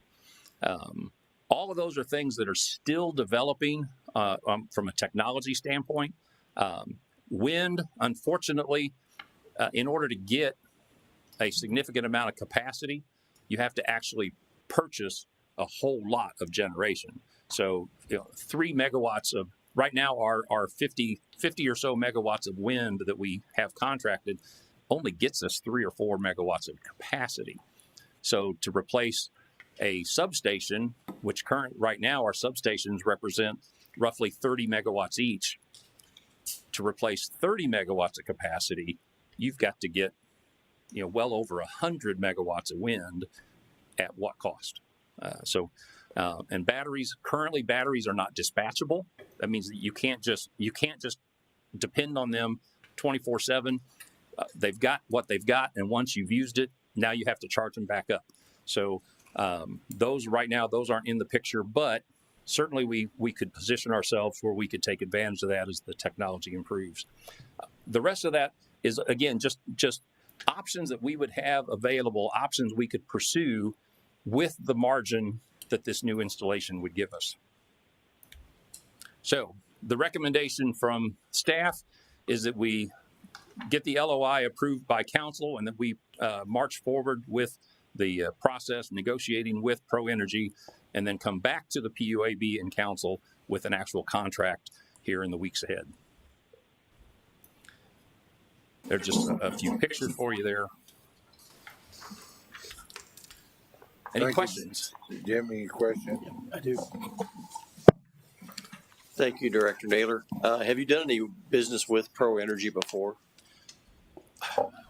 All of those are things that are still developing from a technology standpoint. Wind, unfortunately, in order to get a significant amount of capacity, you have to actually purchase a whole lot of generation. So 3 megawatts right now our 50 or so megawatts of wind that we have contracted only gets us 3 or 4 megawatts of capacity. So to replace a substation, which right now our substations represent roughly 30 megawatts each, to replace 30 megawatts of capacity, you've got to get, well over 100 megawatts of wind at what cost? And currently batteries are not dispatchable. That means that you can't just depend on them 24/7. They've got what they've got, and once you've used it, now you have to charge them back up. So those aren't in the picture, but certainly we could position ourselves where we could take advantage of that as the technology improves. The rest of that is, again, just options that we would have available, options we could pursue with the margin that this new installation would give us. So the recommendation from staff is that we get the LOI approved by council, and that we march forward with the process, negotiating with Pro Energy, and then come back to the PUAB and council with an actual contract here in the weeks ahead. There's just a few pictures for you there. Any Thank you. questions? Jim, any questions? I do. Thank you, Director Naylor. Have you done any business with Pro Energy before?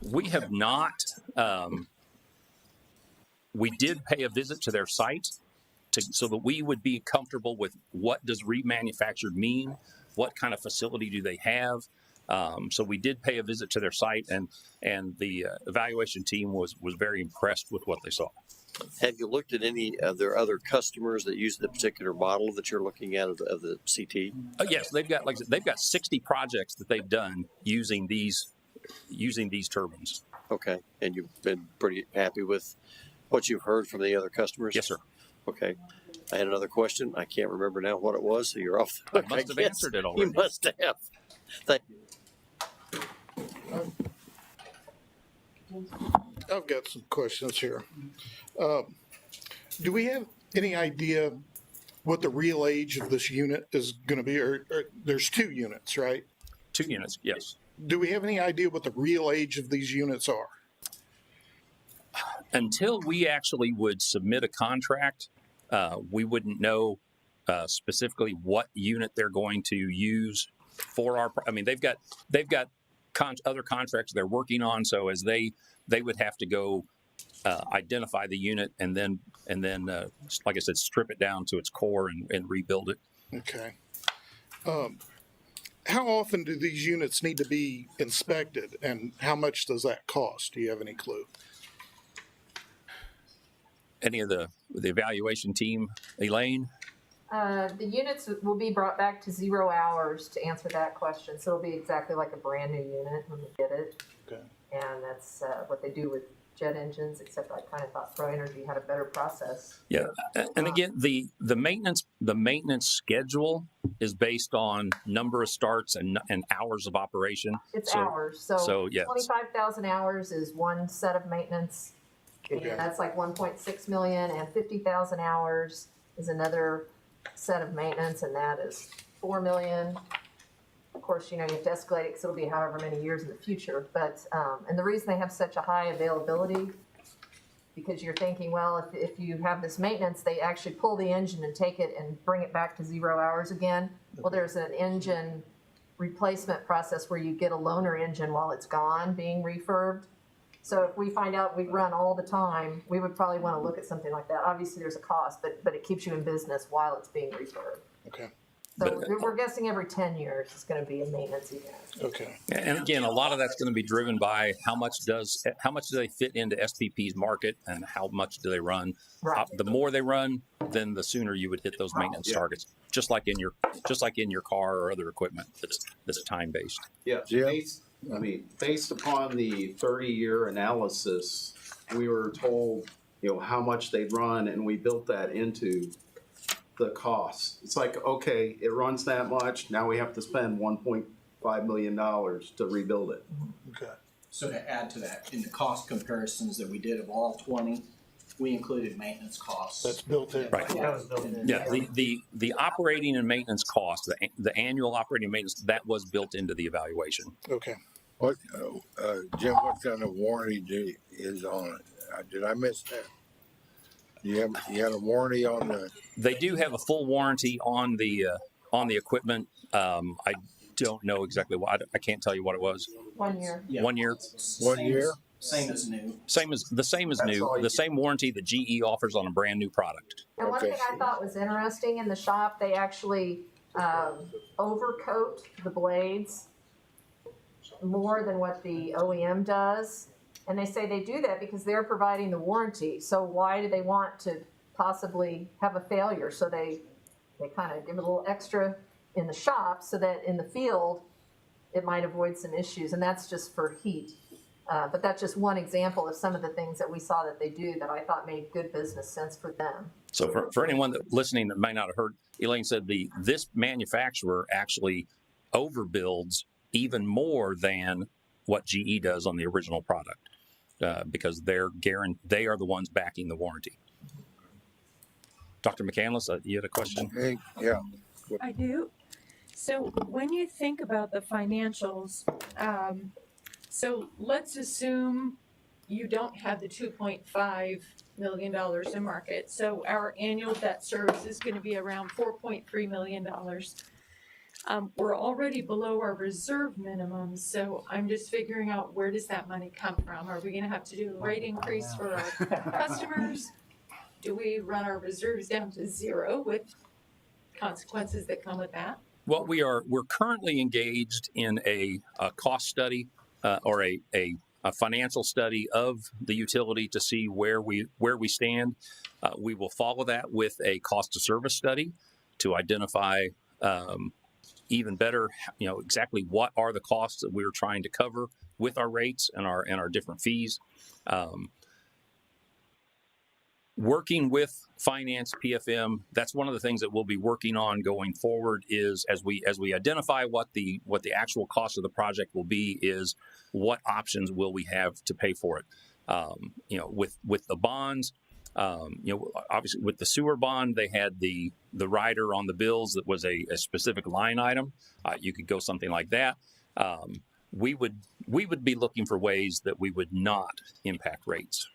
We have not. We did pay a visit to their site so that we would be comfortable with what does remanufactured mean, what kind of facility do they have. So we did pay a visit to their site, and the evaluation team was very impressed with what they saw. Have you looked at any of their other customers that use the particular model that you're looking at of the CT? Yes, they've got 60 projects that they've done using these turbines. Okay, and you've been pretty happy with what you've heard from the other customers? Yes, sir. Okay. I had another question. I can't remember now what it was, so you're off the hook. I must have answered it already. You must have. Thank you. I've got some questions here. Do we have any idea what the real age of this unit is going to be? Or there's 2 units, right? 2 units, yes. Do we have any idea what the real age of these units are? Until we actually would submit a contract, we wouldn't know specifically what unit they're going to use for our. I mean, they've got other contracts they're working on, so as they would have to go identify the unit and then like I said, strip it down to its core and rebuild it. Okay. How often do these units need to be inspected, and how much does that cost? Do you have any clue? Any of the evaluation team, Elaine? The units will be brought back to 0 hours to answer that question. So it'll be exactly like a brand new unit when we get it. Okay. And that's what they do with jet engines, except I kind of thought Pro Energy had a better process. Yeah. And again, the maintenance schedule is based on number of starts and hours of operation. It's hours. So yeah. 25,000 hours is one set of maintenance. Okay. And that's like 1.6 million, and 50,000 hours is another set of maintenance, and that is 4 million. Of course, you have to escalate it because it'll be however many years in the future. But and the reason they have such a high availability, because you're thinking, well, if you have this maintenance, they actually pull the engine and take it and bring it back to 0 hours again. Well, there's an engine replacement process where you get a loaner engine while it's gone being refurbed. So if we find out we run all the time, we would probably want to look at something like that. Obviously, there's a cost, but it keeps you in business while it's being refurbed. Okay. So we're guessing every 10 years is going to be a maintenance event. Okay. And again, a lot of that's going to be driven by how much do they fit into SPP's market, and how much do they run. Right. The more they run, then the sooner you would hit those maintenance targets. Just like in your car or other equipment that's time based. Yeah, Yeah. based upon the 30-year analysis, we were told, how much they'd run, and we built that into the cost. It's like, okay, it runs that much, now we have to spend $1.5 million to rebuild it. Okay. So to add to that, in the cost comparisons that we did of all 20, we included maintenance costs. That's built in. Right. That was built in. Yeah, the operating and maintenance cost, the annual operating maintenance, that was built into the evaluation. Okay. What, Jim, what kind of warranty is on it? Did I miss that? You had a warranty on the, They do have a full warranty on the equipment. I don't know exactly what. I can't tell you what it was. 1 year. Yeah. 1 year. One year? Same as new. Same as That's new. all you- The same warranty that GE offers on a brand new product. And one Okay. thing I thought was interesting in the shop, they actually overcoat the blades more than what the OEM does. And they say they do that because they're providing the warranty. So why do they want to possibly have a failure? So they kind of give a little extra in the shop so that in the field, it might avoid some issues. And that's just for heat. But that's just one example of some of the things that we saw that they do that I thought made good business sense for them. So for anyone that listening that may not have heard, Elaine said this manufacturer actually overbuilds even more than what GE does on the original product because they are the ones backing the warranty. Dr. McCandless, you had a question? hey, yeah, I do. So when you think about the financials, so let's assume you don't have the $2.5 million in market. So our annual debt service is going to be around $4.3 million. We're already below our reserve minimum, so I'm just figuring out where does that money come from? Are we going to have to do a rate increase for our customers? Do we run our reserves down to zero with consequences that come with that? Well, we're currently engaged in a cost study or a financial study of the utility to see where we stand. We will follow that with a cost of service study to identify even better, exactly what are the costs that we're trying to cover with our rates and our different fees. Working with finance, PFM, that's one of the things that we'll be working on going forward is as we identify what the actual cost of the project will be, is what options will we have to pay for it. With the bonds, obviously with the sewer bond, they had the rider on the bills that was a specific line item. You could go something like that. We would be looking for ways that we would not impact rates.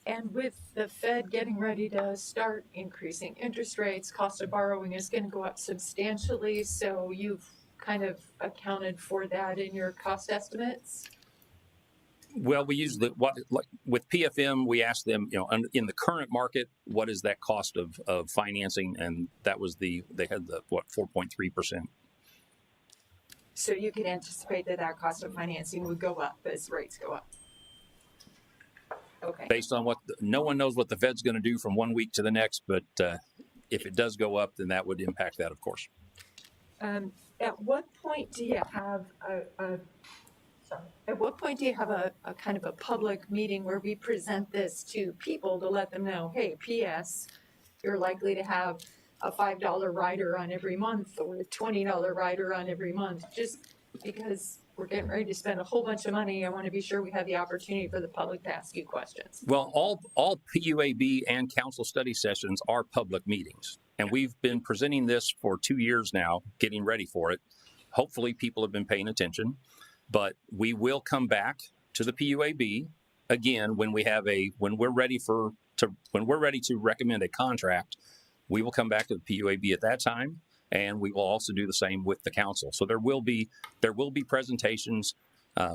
And with the Fed getting ready to start increasing interest rates, cost of borrowing is going to go up substantially. So you've kind of accounted for that in your cost estimates? Well, we use with PFM, we asked them, in the current market, what is that cost of financing? And that was they had 4.3%. So you can anticipate that cost of financing would go up as rates go up. Okay. Based on no one knows what the Fed's going to do from 1 week to the next, but if it does go up, then that would impact that, of course. At what point do you have a kind of a public meeting where we present this to people to let them know, hey, P.S., you're likely to have a $5 rider on every month or a $20 rider on every month, just because we're getting ready to spend a whole bunch of money. I want to be sure we have the opportunity for the public to ask you questions. Well, all PUAB and council study sessions are public meetings. And we've been presenting this for 2 years now, getting ready for it. Hopefully people have been paying attention, but we will come back to the PUAB again when we're ready to recommend a contract. We will come back to the PUAB at that time. And we will also do the same with the council. So there will be presentations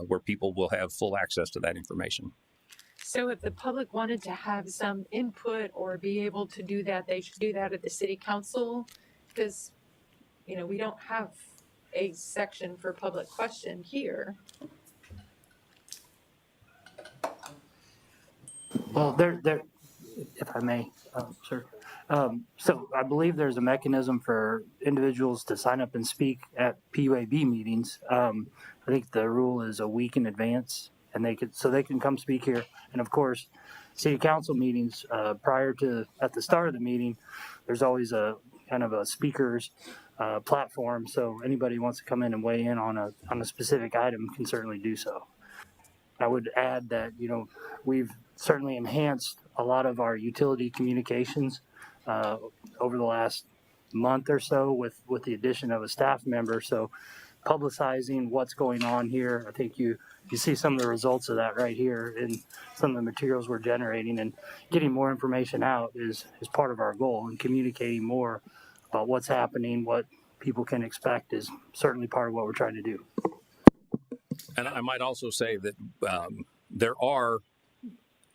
where people will have full access to that information. So if the public wanted to have some input or be able to do that, they should do that at the city council, because, we don't have a section for public question here. Well, there, if I may, sir. So I believe there's a mechanism for individuals to sign up and speak at PUAB meetings. I think the rule is a week in advance, and they can come speak here. And of course, city council meetings at the start of the meeting, there's always a kind of a speaker's platform. So anybody who wants to come in and weigh in on a specific item can certainly do so. I would add that we've certainly enhanced a lot of our utility communications over the last month or so with the addition of a staff member. So publicizing what's going on here, I think you see some of the results of that right here in some of the materials we're generating, and getting more information out is part of our goal, and communicating more about what's happening, what people can expect is certainly part of what we're trying to do. And I might also say that there are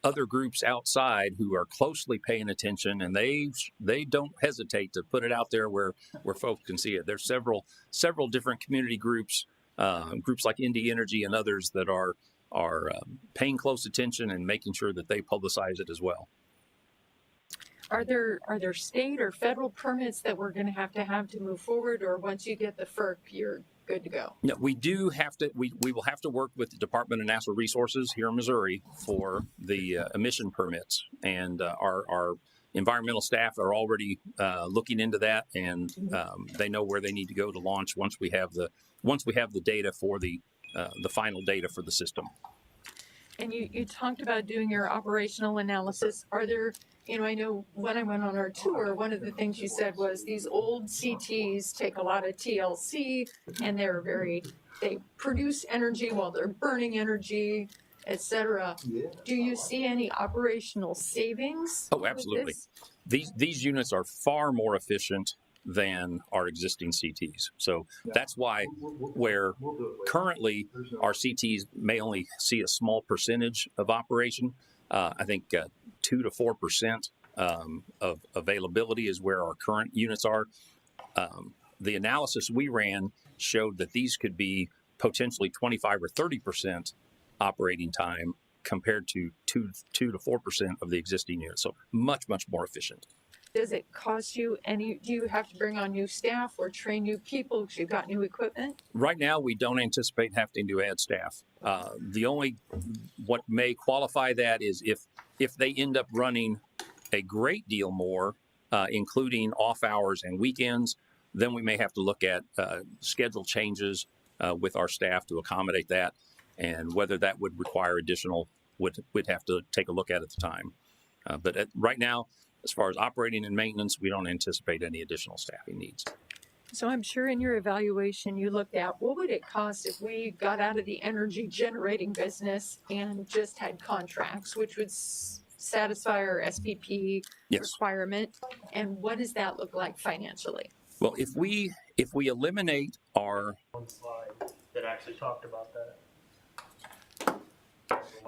other groups outside who are closely paying attention, and they don't hesitate to put it out there where folks can see it. There's several different community groups, groups like Indie Energy and others that are paying close attention and making sure that they publicize it as well. Are there state or federal permits that we're going to have to move forward, or once you get the FERC, you're good to go? No, we do have to. We will have to work with the Department of Natural Resources here in Missouri for the emission permits, and our environmental staff are already looking into that, and they know where they need to go to launch once we have the data for the final data for the system. And you talked about doing your operational analysis. Are there, I know when I went on our tour, one of the things you said was these old CTs take a lot of TLC, and they produce energy while they're burning energy, etc. Do you see any operational savings? Oh, absolutely. These units are far more efficient than our existing CTs. So that's why where currently our CTs may only see a small percentage of operation, I think 2 to 4% of availability is where our current units are. The analysis we ran showed that these could be potentially 25 or 30% operating time compared to 2 to 4% of the existing units. So much more efficient. Does it cost you do you have to bring on new staff or train new people because you've got new equipment? Right now, we don't anticipate having to add staff. What may qualify that is if they end up running a great deal more, including off hours and weekends, then we may have to look at schedule changes with our staff to accommodate that, and whether that would require additional, we'd have to take a look at the time. But right now, as far as operating and maintenance, we don't anticipate any additional staffing needs. So I'm sure in your evaluation you looked at what would it cost if we got out of the energy generating business and just had contracts, which would satisfy our SPP requirement, and what does that look like financially? Well, if we eliminate our One slide that actually talked about that.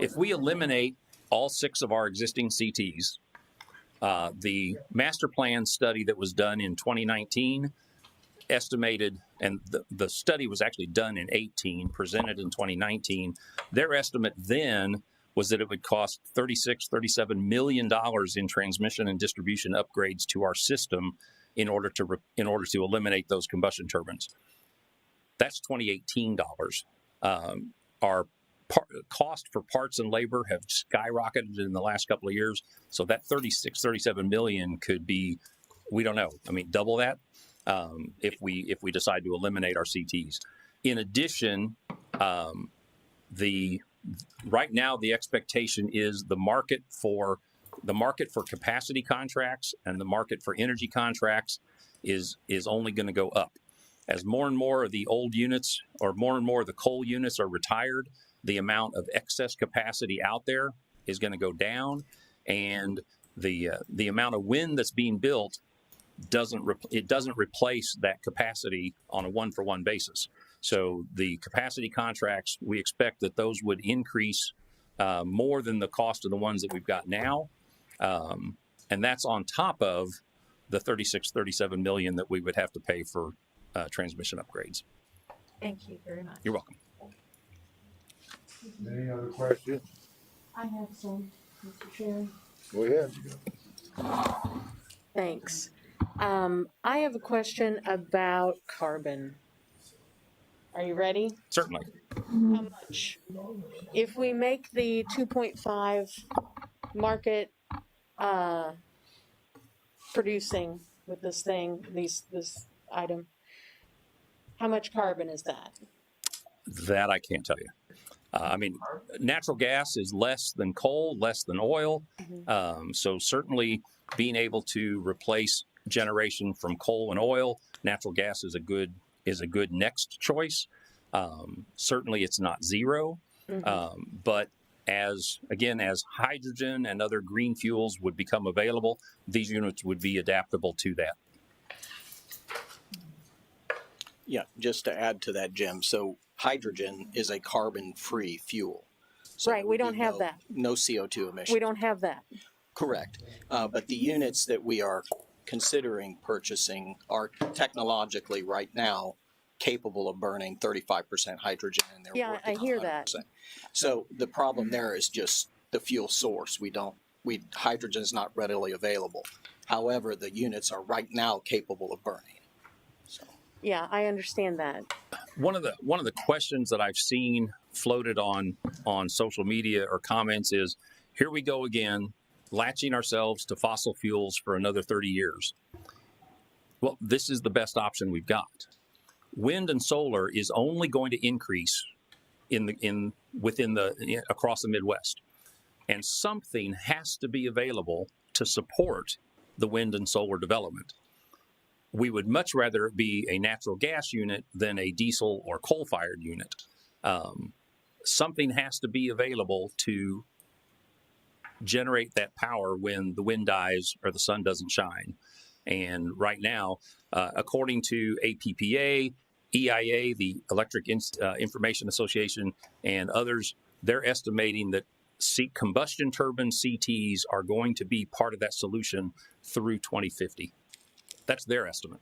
If we eliminate all 6 of our existing CTs, the master plan study that was done in 2019 estimated, and the study was actually done in 18, presented in 2019. Their estimate then was that it would cost $37 million in transmission and distribution upgrades to our system in order to eliminate those combustion turbines. That's 2018 dollars. Our cost for parts and labor have skyrocketed in the last couple of years. So that 37 million could be, we don't know. I mean, double that if we decide to eliminate our CTs. In addition, right now the expectation is the market for capacity contracts and the market for energy contracts is only going to go up. As more and more of the old units or more and more of the coal units are retired, the amount of excess capacity out there is going to go down, and the amount of wind that's being built doesn't replace that capacity on a one-for-one basis. So the capacity contracts, we expect that those would increase more than the cost of the ones that we've got now, and that's on top of the 37 million that we would have to pay for transmission upgrades. Thank you very much. You're welcome. Any other questions? I have some, Mr. Chair. Go ahead. Thanks. I have a question about carbon. Are you ready? Certainly. How much? If we make the 2.5 market producing with this item, how much carbon is that? That I can't tell you. I mean, natural gas is less than coal, less than oil. So certainly being able to replace generation from coal and oil, natural gas is a good next choice. Certainly it's not zero, but as hydrogen and other green fuels would become available, these units would be adaptable to that. Yeah, just to add to that, Jim, so hydrogen is a carbon-free fuel. So Right, there we would don't be have that. No CO2 emissions. We don't have that. Correct. But the units that we are considering purchasing are technologically right now capable of burning 35% hydrogen, and they're Yeah, working I hear 100%. that. So the problem there is just the fuel source. Hydrogen is not readily available. However, the units are right now capable of burning. So. Yeah, I understand that. One of the questions that I've seen floated on social media or comments is, here we go again, latching ourselves to fossil fuels for another 30 years. Well, this is the best option we've got. Wind and solar is only going to increase across the Midwest, and something has to be available to support the wind and solar development. We would much rather it be a natural gas unit than a diesel or coal-fired unit. Something has to be available to generate that power when the wind dies or the sun doesn't shine. And right now, according to APPA, EIA, the Electric Information Association, and others, they're estimating that combustion turbine CTs are going to be part of that solution through 2050. That's their estimate.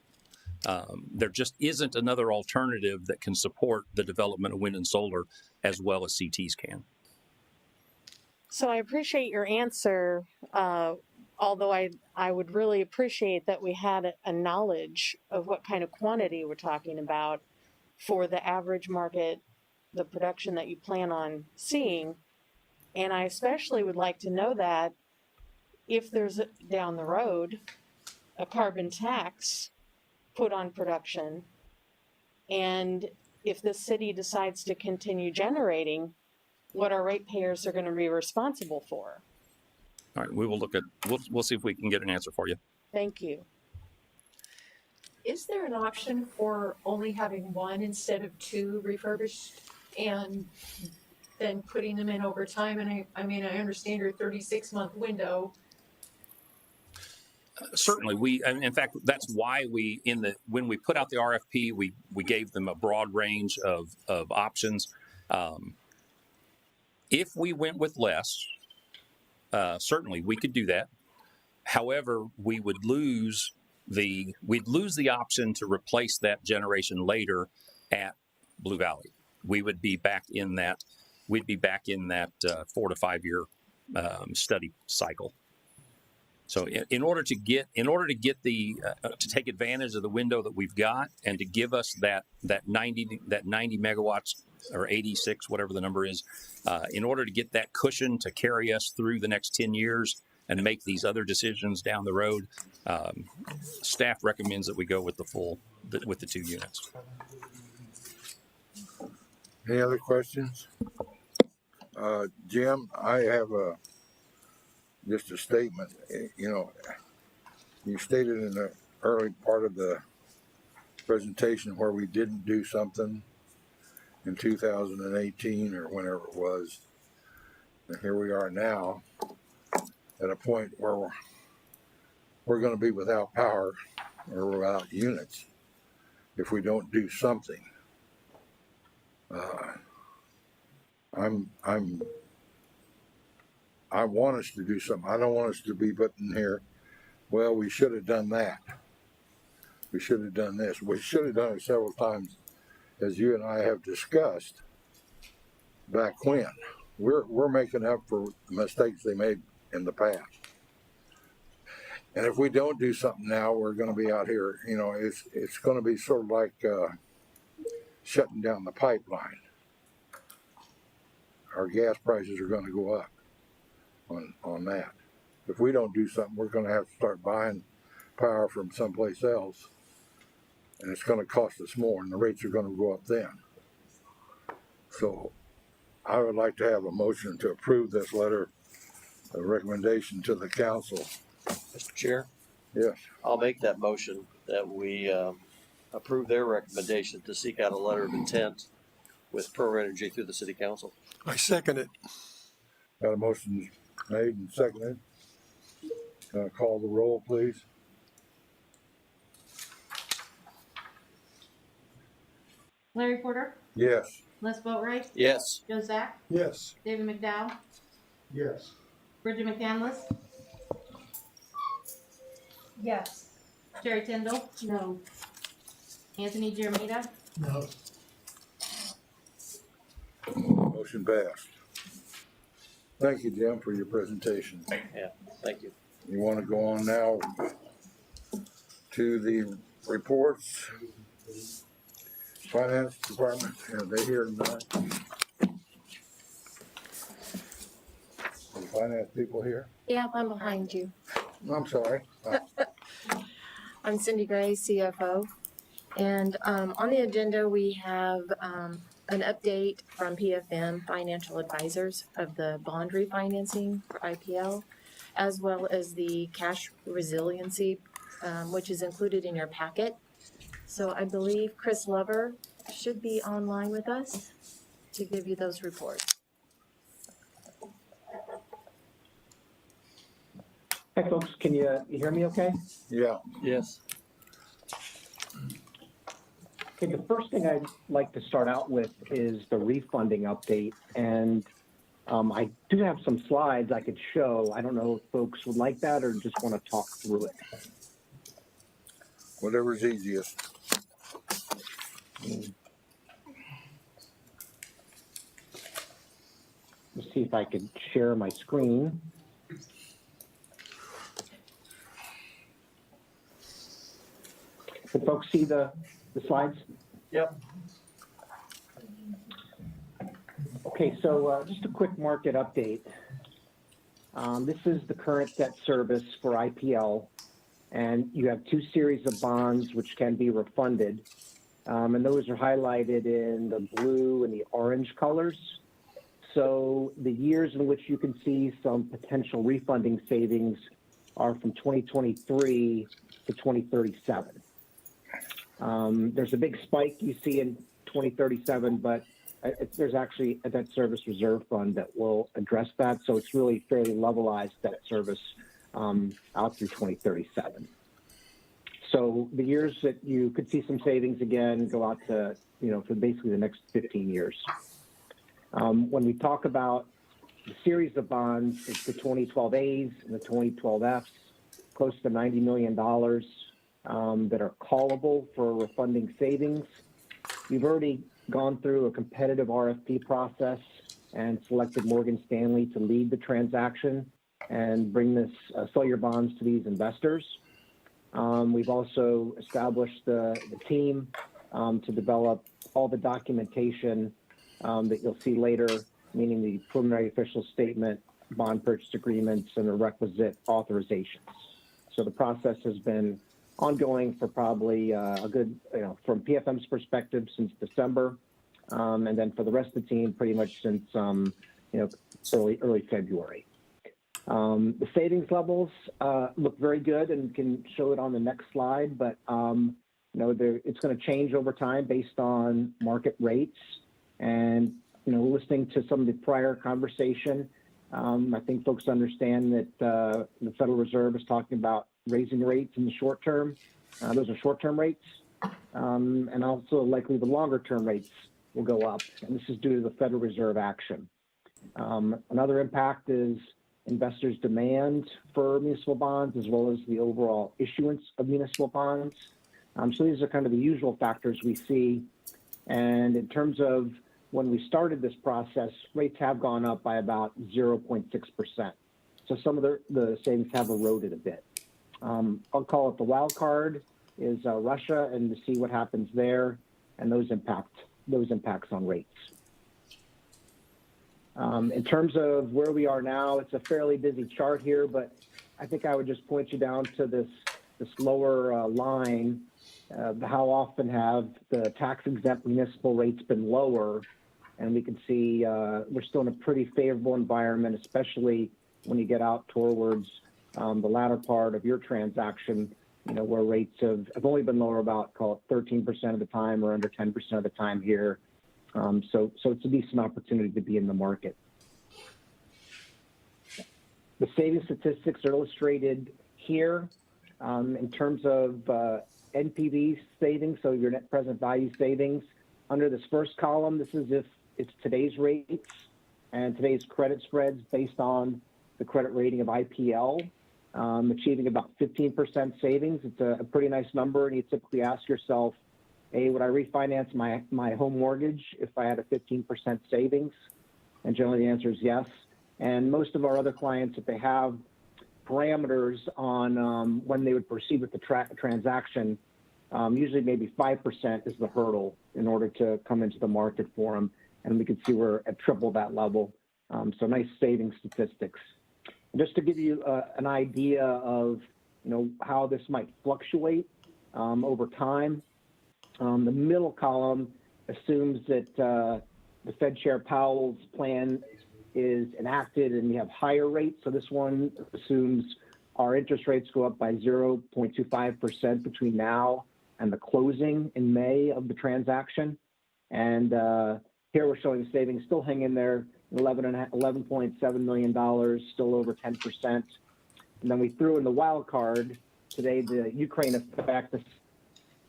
There just isn't another alternative that can support the development of wind and solar as well as CTs can. So I appreciate your answer, although I would really appreciate that we had a knowledge of what kind of quantity we're talking about for the average market, the production that you plan on seeing. And I especially would like to know that if there's down the road a carbon tax put on production, and if the city decides to continue generating, what our ratepayers are going to be responsible for. All right, we will we'll see if we can get an answer for you. Thank you. Is there an option for only having one instead of two refurbished and then putting them in over time? And I mean, I understand your 36-month window. Certainly, in fact, that's why when we put out the RFP, we gave them a broad range of options. If we went with less, certainly we could do that. However, we'd lose the option to replace that generation later at Blue Valley. We'd be back in that 4 to 5 year study cycle. So in order to get to take advantage of the window that we've got and to give us that 90 megawatts or 86, whatever the number is, in order to get that cushion to carry us through the next 10 years and make these other decisions down the road, staff recommends that we go with with the 2 units. Any other questions? Jim, I have just a statement. You stated in the early part of the presentation where we didn't do something in 2018 or whenever it was. And here we are now at a point where we're going to be without power or without units if we don't do something. I want us to do something. I don't want us to be putting here, well, we should have done that. We should have done this. We should have done it several times, as you and I have discussed back when. We're making up for the mistakes they made in the past. And if we don't do something now, we're going to be out here, it's going to be sort of like shutting down the pipeline. Our gas prices are going to go up on that. If we don't do something, we're going to have to start buying power from someplace else, and it's going to cost us more, and the rates are going to go up then. So I would like to have a motion to approve this letter of recommendation to the council. Mr. Chair, Yes, I'll make that motion that we approve their recommendation to seek out a letter of intent with Pro Energy through the city council. I second it. got a motion made and seconded. Call the roll, please. Larry Porter, Yes. Les Boatright, Yes. Joe Zach, Yes. David McDowell, Yes. Bridget McCandless, Yes. Jerry Tyndall, No. Anthony Jeremita, No. Motion passed. Thank you, Jim, for your presentation. Yeah, thank you. You want to go on now to the reports? Finance Department, are they here tonight? Are the finance people here? Yeah, I'm behind you. I'm sorry. I'm Cindy Gray, CFO. And on the agenda, we have an update from PFM Financial Advisors of the bond refinancing for IPL, as well as the cash resiliency, which is included in your packet. So I believe Chris Lover should be online with us to give you those reports. Hi, folks. Can you hear me okay? Yeah. Yes. Okay, the first thing I'd like to start out with is the refunding update. And I do have some slides I could show. I don't know if folks would like that or just want to talk through it. Whatever's easiest. Let's see if I could share my screen. Can folks see the slides? Yep. Okay, so just a quick market update. This is the current debt service for IPL, and you have two series of bonds which can be refunded, and those are highlighted in the blue and the orange colors. So the years in which you can see some potential refunding savings are from 2023 to 2037. There's a big spike you see in 2037, but there's actually a debt service reserve fund that will address that. So it's really fairly levelized debt service out through 2037. So the years that you could see some savings again go out to, for basically the next 15 years. When we talk about the series of bonds, it's the 2012As and the 2012Fs, close to $90 million that are callable for refunding savings. We've already gone through a competitive RFP process and selected Morgan Stanley to lead the transaction and bring this sell your bonds to these investors. We've also established the team to develop all the documentation that you'll see later, meaning the preliminary official statement, bond purchase agreements, and the requisite authorizations. So the process has been ongoing for probably a good, from PFM's perspective, since December, and then for the rest of the team, pretty much since, early February. The savings levels look very good, and can show it on the next slide, but it's going to change over time based on market rates. And listening to some of the prior conversation, I think folks understand that the Federal Reserve is talking about raising rates in the short term. Those are short-term rates, and also likely the longer-term rates will go up. And this is due to the Federal Reserve action. Another impact is investors' demand for municipal bonds, as well as the overall issuance of municipal bonds. So these are kind of the usual factors we see. And in terms of when we started this process, rates have gone up by about 0.6%. So some of the savings have eroded a bit. I'll call it the wild card is Russia, and to see what happens there and those impacts on rates. In terms of where we are now, it's a fairly busy chart here, but I think I would just point you down to this lower line. How often have the tax-exempt municipal rates been lower, and we can see we're still in a pretty favorable environment, especially when you get out towards the latter part of your transaction, where rates have only been lower about, call it 13% of the time or under 10% of the time here. So it's a decent opportunity to be in the market. The savings statistics are illustrated here in terms of NPV savings, so your net present value savings. Under this first column, this is if it's today's rates and today's credit spreads based on the credit rating of IPL, achieving about 15% savings. It's a pretty nice number, and you typically ask yourself, hey, would I refinance my home mortgage if I had a 15% savings? And generally the answer is yes. And most of our other clients, if they have parameters on when they would proceed with the transaction, usually maybe 5% is the hurdle in order to come into the market for them. And we can see we're at triple that level. So nice savings statistics. And just to give you an idea of how this might fluctuate over time, the middle column assumes that the Fed Chair Powell's plan is enacted and we have higher rates. So this one assumes our interest rates go up by 0.25% between now and the closing in May of the transaction. And here we're showing savings still hang in there, $11.7 million, still over 10%. And then we threw in the wild card today, the Ukraine effect,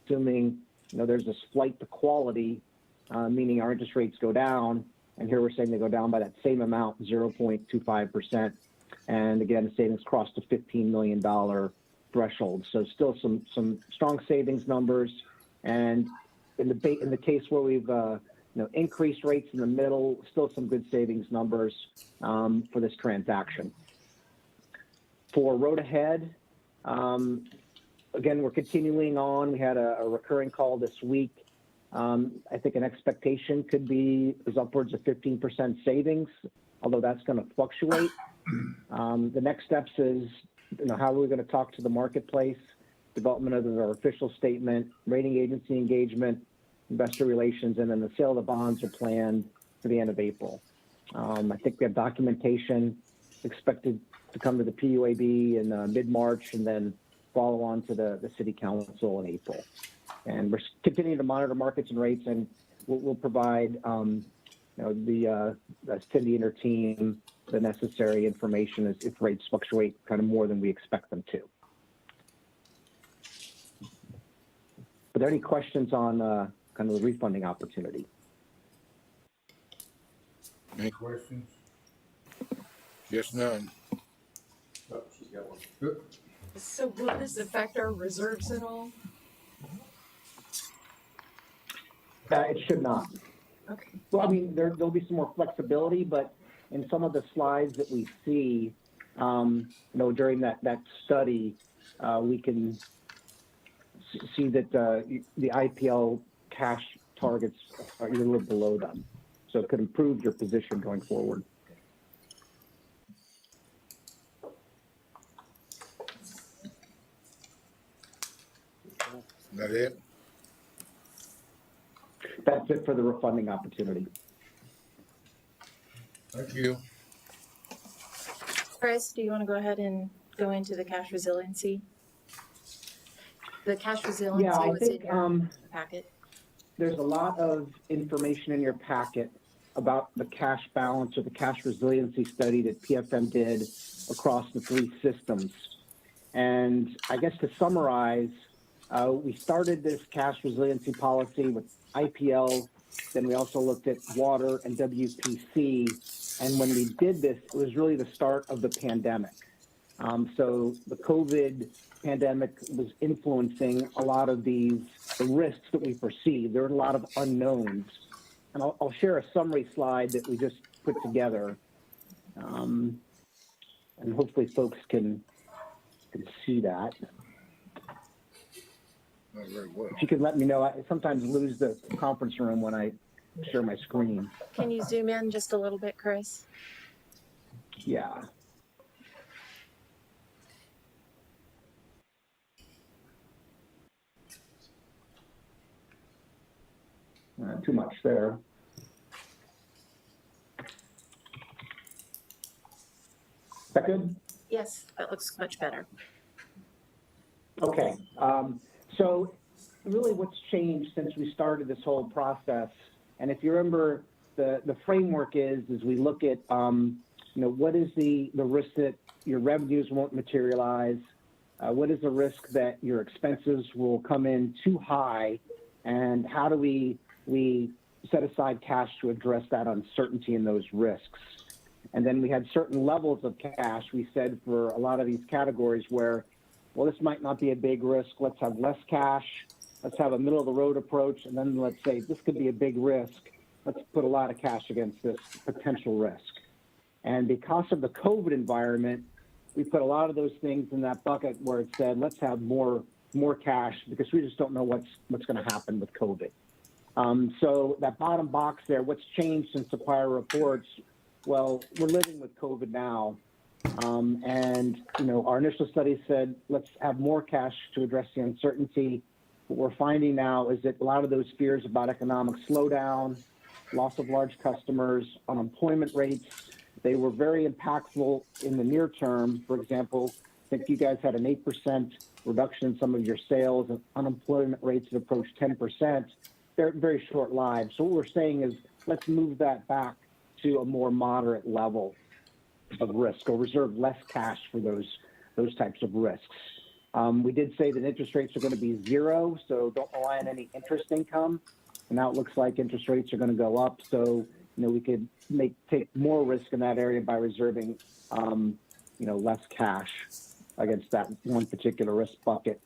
assuming there's this flight to quality, meaning our interest rates go down. And here we're saying they go down by that same amount, 0.25%. And again, the savings crossed the $15 million threshold. So still some strong savings numbers. And in the case where we've increased rates in the middle, still some good savings numbers for this transaction. For road ahead, again, we're continuing on. We had a recurring call this week. I think an expectation could be is upwards of 15% savings, although that's going to fluctuate. The next steps is, how are we going to talk to the marketplace, development of our official statement, rating agency engagement, investor relations, and then the sale of the bonds are planned for the end of April. I think we have documentation expected to come to the PUAB in mid-March and then follow on to the City Council in April. And we're continuing to monitor markets and rates, and we'll provide the Cindy and her team the necessary information if rates fluctuate kind of more than we expect them to. Are there any questions on kind of the refunding opportunity? Any questions? Yes, none. Oh, she's got one. So will this affect our reserves at all? It should not. Okay. Well, I mean, there'll be some more flexibility, but in some of the slides that we see, during that study, we can see that the IPL cash targets are a little below them. So it could improve your position going forward. Is that it? That's it for the refunding opportunity. Thank you. Chris, do you want to go ahead and go into the cash resiliency? The cash resiliency was in your packet. There's a lot of information in your packet about the cash balance or the cash resiliency study that PFM did across the three systems. And I guess to summarize, we started this cash resiliency policy with IPL, then we also looked at water and WPC. And when we did this, it was really the start of the pandemic. So the COVID pandemic was influencing a lot of the risks that we perceived. There were a lot of unknowns. And I'll share a summary slide that we just put together. And hopefully folks can see that. Not very well. If you could let me know, I sometimes lose the conference room when I share my screen. Can you zoom in just a little bit, Chris? Yeah. Too much there. that good? Yes, that looks much better. Okay. So really what's changed since we started this whole process, and if you remember, the framework is we look at, what is the risk that your revenues won't materialize? What is the risk that your expenses will come in too high? And how do we set aside cash to address that uncertainty and those risks? And then we had certain levels of cash, we said, for a lot of these categories where, well, this might not be a big risk. Let's have less cash. Let's have a middle of the road approach. And then let's say this could be a big risk. Let's put a lot of cash against this potential risk. And because of the COVID environment, we put a lot of those things in that bucket where it said, let's have more cash because we just don't know what's going to happen with COVID. So that bottom box there, what's changed since the prior reports? Well, we're living with COVID now. And, our initial study said, let's have more cash to address the uncertainty. What we're finding now is that a lot of those fears about economic slowdown, loss of large customers, unemployment rates, they were very impactful in the near term. For example, I think you guys had an 8% reduction in some of your sales, and unemployment rates that approached 10%. They're very short-lived. So what we're saying is let's move that back to a more moderate level of risk, or reserve less cash for those types of risks. We did say that interest rates are going to be zero, so don't rely on any interest income. And now it looks like interest rates are going to go up, so we could take more risk in that area by reserving less cash against that one particular risk bucket.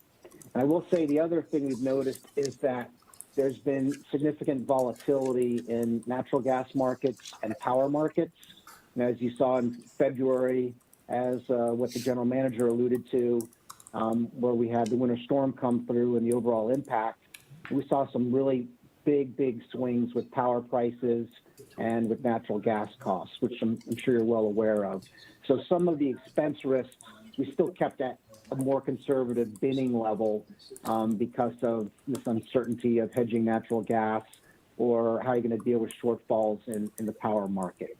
And I will say the other thing we've noticed is that there's been significant volatility in natural gas markets and power markets. And as you saw in February, as what the general manager alluded to, where we had the winter storm come through and the overall impact, we saw some really big swings with power prices and with natural gas costs, which I'm sure you're well aware of. So some of the expense risks, we still kept at a more conservative binning level because of this uncertainty of hedging natural gas or how you're going to deal with shortfalls in the power market.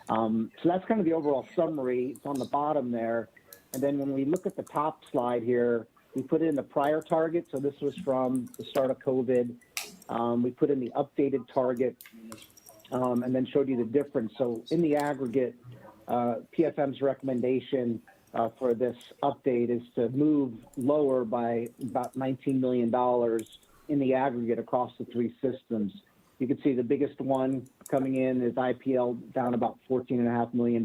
So that's kind of the overall summary. It's on the bottom there. And then when we look at the top slide here, we put in the prior target. So this was from the start of COVID. We put in the updated target and then showed you the difference. So in the aggregate, PFM's recommendation for this update is to move lower by about $19 million in the aggregate across the three systems. You can see the biggest one coming in is IPL, down about $14.5 million.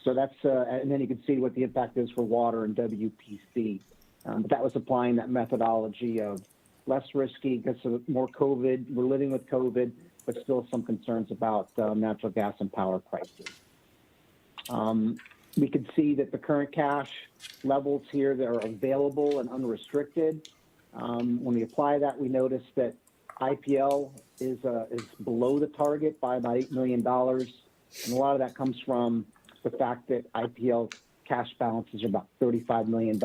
So that's, and then you can see what the impact is for water and WPC. But that was applying that methodology of less risky because of more COVID. We're living with COVID, but still some concerns about natural gas and power prices. We can see that the current cash levels here that are available and unrestricted. When we apply that, we notice that IPL is below the target by about $8 million. And a lot of that comes from the fact that IPL cash balances are about $35 million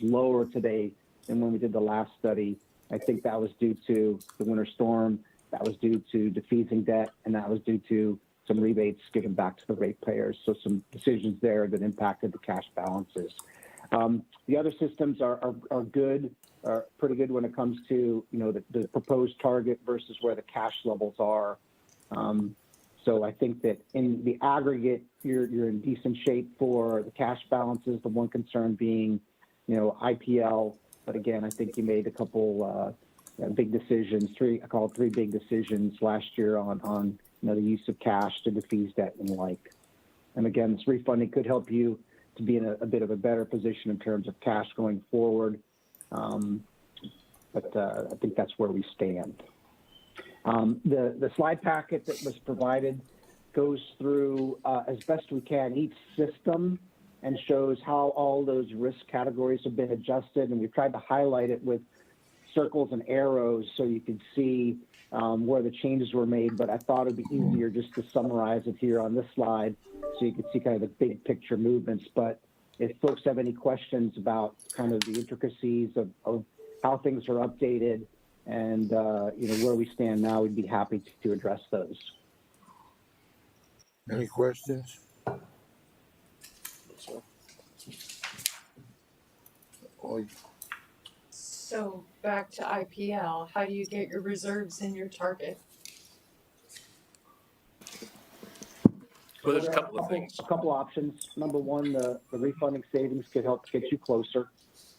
lower today than when we did the last study. I think that was due to the winter storm, that was due to defeasing debt, and that was due to some rebates given back to the ratepayers. So some decisions there that impacted the cash balances. The other systems are good, are pretty good when it comes to the proposed target versus where the cash levels are. So I think that in the aggregate, you're in decent shape for the cash balances. The one concern being, IPL. But again, I think you made a couple big decisions. I call it three big decisions last year on the use of cash to defease debt and the like. And again, this refunding could help you to be in a bit of a better position in terms of cash going forward. But I think that's where we stand. The slide packet that was provided goes through as best we can each system and shows how all those risk categories have been adjusted. And we've tried to highlight it with circles and arrows so you can see where the changes were made. But I thought it'd be easier just to summarize it here on this slide so you can see kind of the big picture movements. But if folks have any questions about kind of the intricacies of how things are updated and where we stand now, we'd be happy to address those. Any questions? So Well, So back to IPL, how do you get your reserves in your target? Well, there's a couple of things. A couple options. Number one, the refunding savings could help get you closer.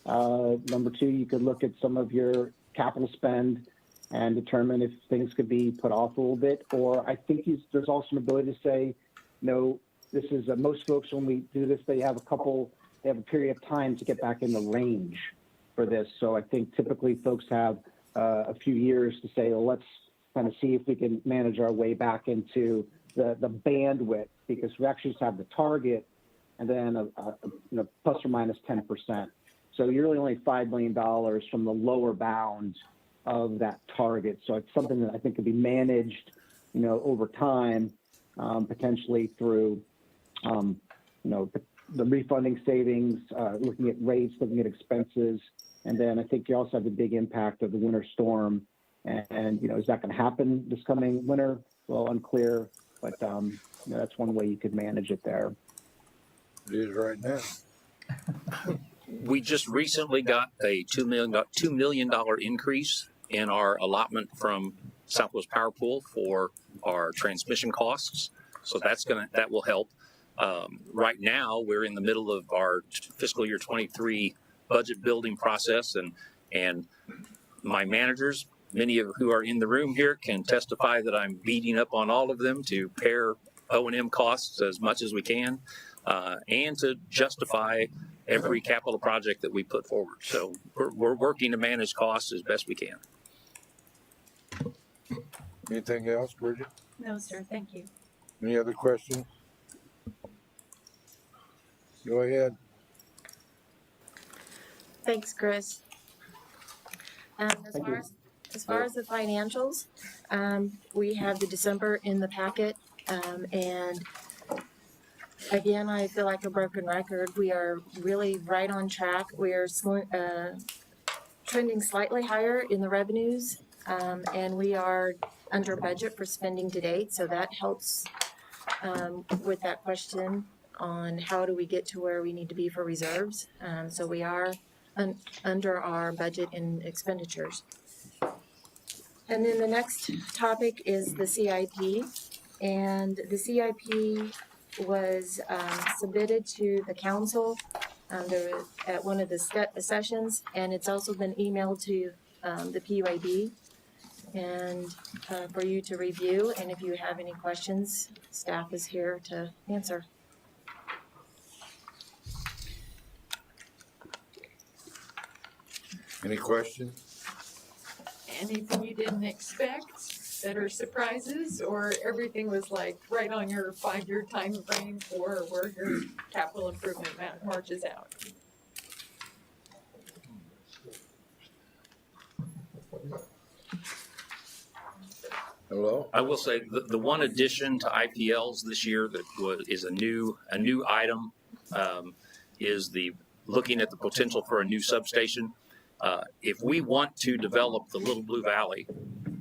Number two, you could look at some of your capital spend and determine if things could be put off a little bit. Or I think there's also an ability to say, no, this is most folks when we do this, they have a period of time to get back in the range for this. So I think typically folks have a few years to say, well, let's kind of see if we can manage our way back into the bandwidth, because we actually just have the target and then plus or minus 10%. So you're really only $5 million from the lower bound of that target. So it's something that I think could be managed, over time, potentially through, the refunding savings, looking at rates, looking at expenses. And then I think you also have the big impact of the winter storm. And is that going to happen this coming winter? Well, unclear, but that's one way you could manage it there. it is right now. We just recently got a $2 million increase in our allotment from Southwest Power Pool for our transmission costs. So that will help. Right now, we're in the middle of our fiscal year 23 budget building process, and my managers, many of who are in the room here, can testify that I'm beating up on all of them to pare O&M costs as much as we can, and to justify every capital project that we put forward. So we're working to manage costs as best we can. Anything else, Bridget? No, sir, thank you. Any other questions? Go ahead. Thanks, Chris. As far as the financials, we have the December in the packet, and again, I feel like a broken record. We are really right on track. We are trending slightly higher in the revenues, and we are under budget for spending to date, so that helps with that question on how do we get to where we need to be for reserves. So we are under our budget in expenditures. And then the next topic is the CIP, and the CIP was submitted to the council at one of the sessions, and it's also been emailed to the PUAB and for you to review. And if you have any questions, staff is here to answer. Any questions? Anything you didn't expect that are surprises, or everything was like right on your 5-year time frame for where your capital improvement marches out? Hello? I will say the one addition to IPLs this year that is a new item is the looking at the potential for a new substation. If we want to develop the Little Blue Valley,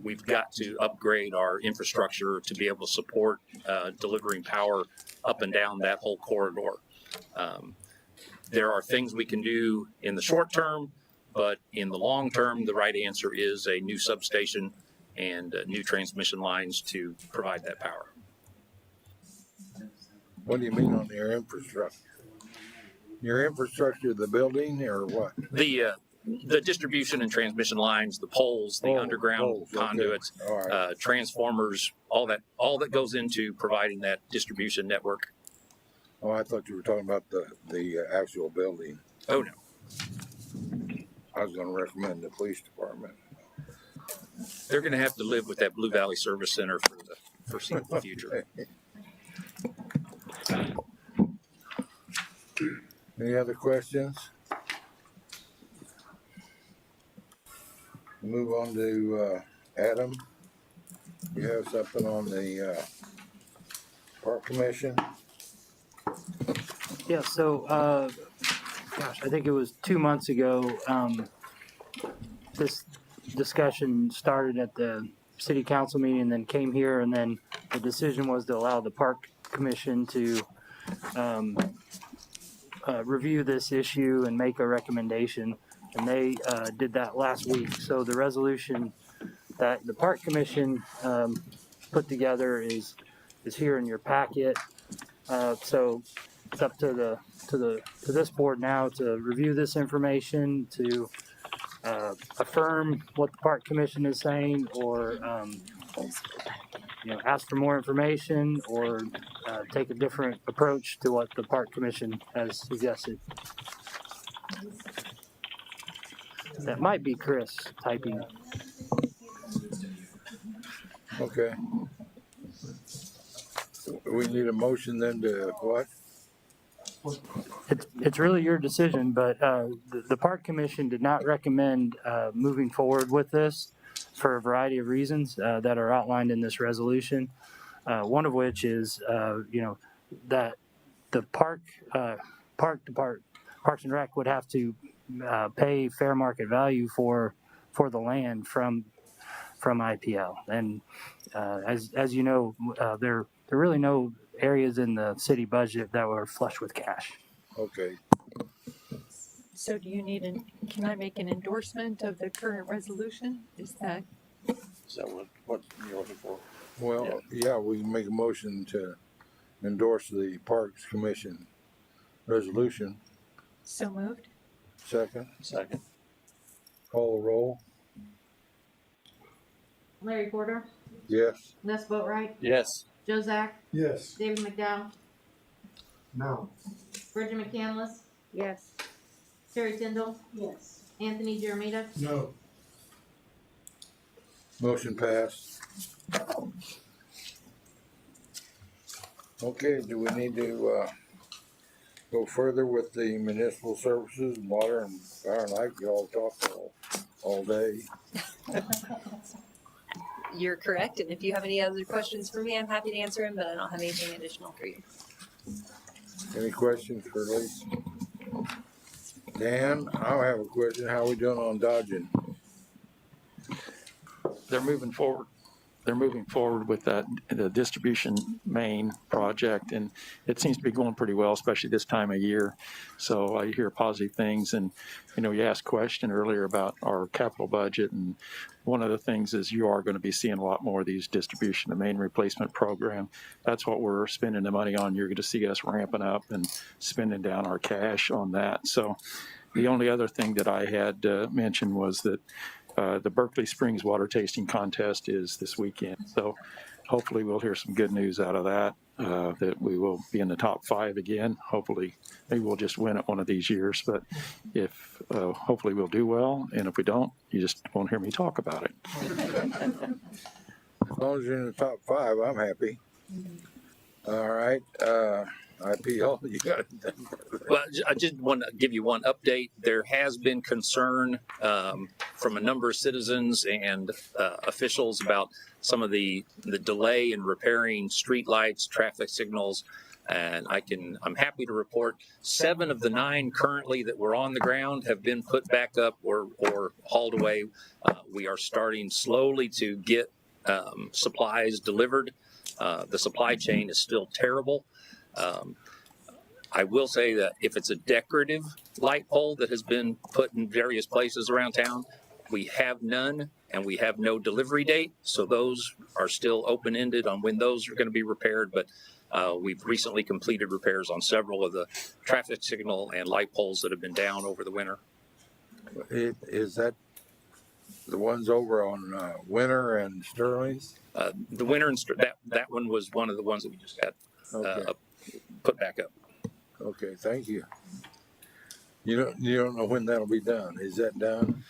we've got to upgrade our infrastructure to be able to support delivering power up and down that whole corridor. There are things we can do in the short term, but in the long term, the right answer is a new substation and new transmission lines to provide that power. What do you mean on your infrastructure? Your infrastructure, the building, or what? The distribution and transmission lines, the poles, the underground conduits, right. Transformers, all that goes into providing that distribution network. Oh, I thought you were talking about the actual building. Oh, no. I was going to recommend the police department. They're going to have to live with that Blue Valley Service Center for the foreseeable future. Any other questions? Move on to Adam. You have something on the Park Commission? Yeah, so, I think it was 2 months ago, this discussion started at the city council meeting and then came here, and then the decision was to allow the Park Commission to review this issue and make a recommendation, and they did that last week. So the resolution that the Park Commission put together is here in your packet. So it's up to this board now to review this information, to affirm what the Park Commission is saying, or ask for more information, or take a different approach to what the Park Commission has suggested. That might be Chris typing. Okay. We need a motion then to what? It's really your decision, but the Park Commission did not recommend moving forward with this for a variety of reasons that are outlined in this resolution. One of which is, that the Parks and Rec would have to pay fair market value for the land from IPL, and as you know, there are really no areas in the city budget that were flush with cash. Okay. So do you need can I make an endorsement of the current resolution? Is that what you're looking for? Well, yeah, we can make a motion to endorse the Parks Commission resolution. so moved? Second. Second. Call the roll. Larry Porter, Yes. Les Boatright, Yes. Joe Zach, Yes. David McDowell, No. Bridget McCandless, Yes. Terry Tindall. Yes. Anthony Jeremita, No. Motion passed. Okay, do we need to go further with the municipal services, water and power and light? You all talked all day. You're correct, and if you have any other questions for me, I'm happy to answer them, but I don't have anything additional for you. Any questions for Lisa? Dan, I have a question. How are we doing on dodging? They're moving forward. They're moving forward with the distribution main project, and it seems to be going pretty well, especially this time of year. So I hear positive things, and you asked a question earlier about our capital budget, and one of the things is you are going to be seeing a lot more of these distribution and main replacement program. That's what we're spending the money on. You're going to see us ramping up and spending down our cash on that. So the only other thing that I had mentioned was that the Berkeley Springs Water Tasting Contest is this weekend. So hopefully we'll hear some good news out of that, that we will be in the top 5 again. Hopefully, maybe we'll just win it one of these years. But if hopefully we'll do well, and if we don't, you just won't hear me talk about it. As long as you're in the top 5, I'm happy. All right. IPL, you got it. Well, I just want to give you one update. There has been concern from a number of citizens and officials about some of the delay in repairing streetlights, traffic signals, and I'm happy to report 7 of the 9 currently that were on the ground have been put back up or hauled away. We are starting slowly to get supplies delivered. The supply chain is still terrible. I will say that if it's a decorative light pole that has been put in various places around town, we have none and we have no delivery date. So those are still open-ended on when those are going to be repaired. But we've recently completed repairs on several of the traffic signal and light poles that have been down over the winter. Is that the ones over on Winter and Sterling's? The winter and that one was one of the ones that we just got put back up. Okay, thank you. You don't know when that'll be done. Is that done?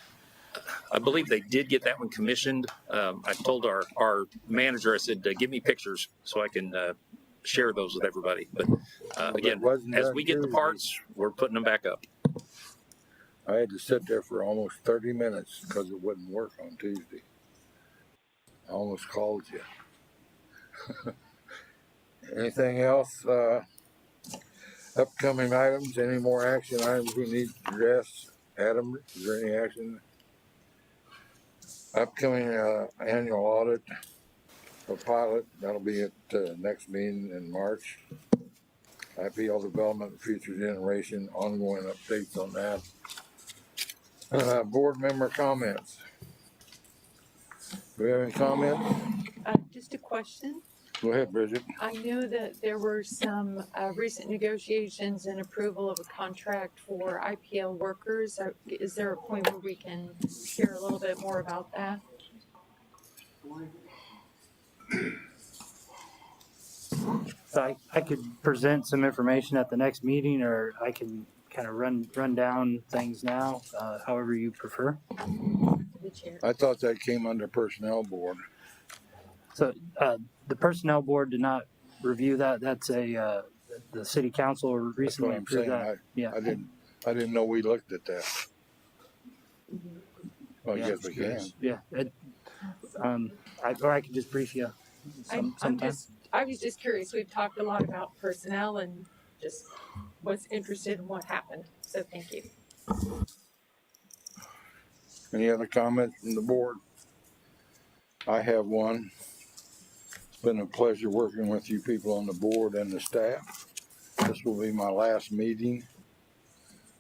I believe they did get that one commissioned. I told our manager, I said, give me pictures so I can share those with everybody. But again, as we get the parts, we're putting them back up. I had to sit there for almost 30 minutes because it wouldn't work on Tuesday. I almost called you. Anything else? Upcoming items? Any more action items we need to address? Adam, is there any action? Upcoming annual audit for pilot. That'll be at next meeting in March. IPL development, future generation, ongoing updates on that. Board member comments. Do we have any comments? Just a question. Go ahead, Bridget. I know that there were some recent negotiations and approval of a contract for IPL workers. Is there a point where we can share a little bit more about that? So I could present some information at the next meeting, or I can kind of run down things now, however you prefer. The chair. I thought that came under personnel board. So the personnel board did not review that. That's the city council recently That's what I'm approved saying. that. I didn't know we looked at that. Well, I Yeah. guess we can. Yeah. Or I could just brief you sometime. I was just curious. We've talked a lot about personnel and just was interested in what happened. So thank you. Any other comments from the board? I have one. It's been a pleasure working with you people on the board and the staff. This will be my last meeting.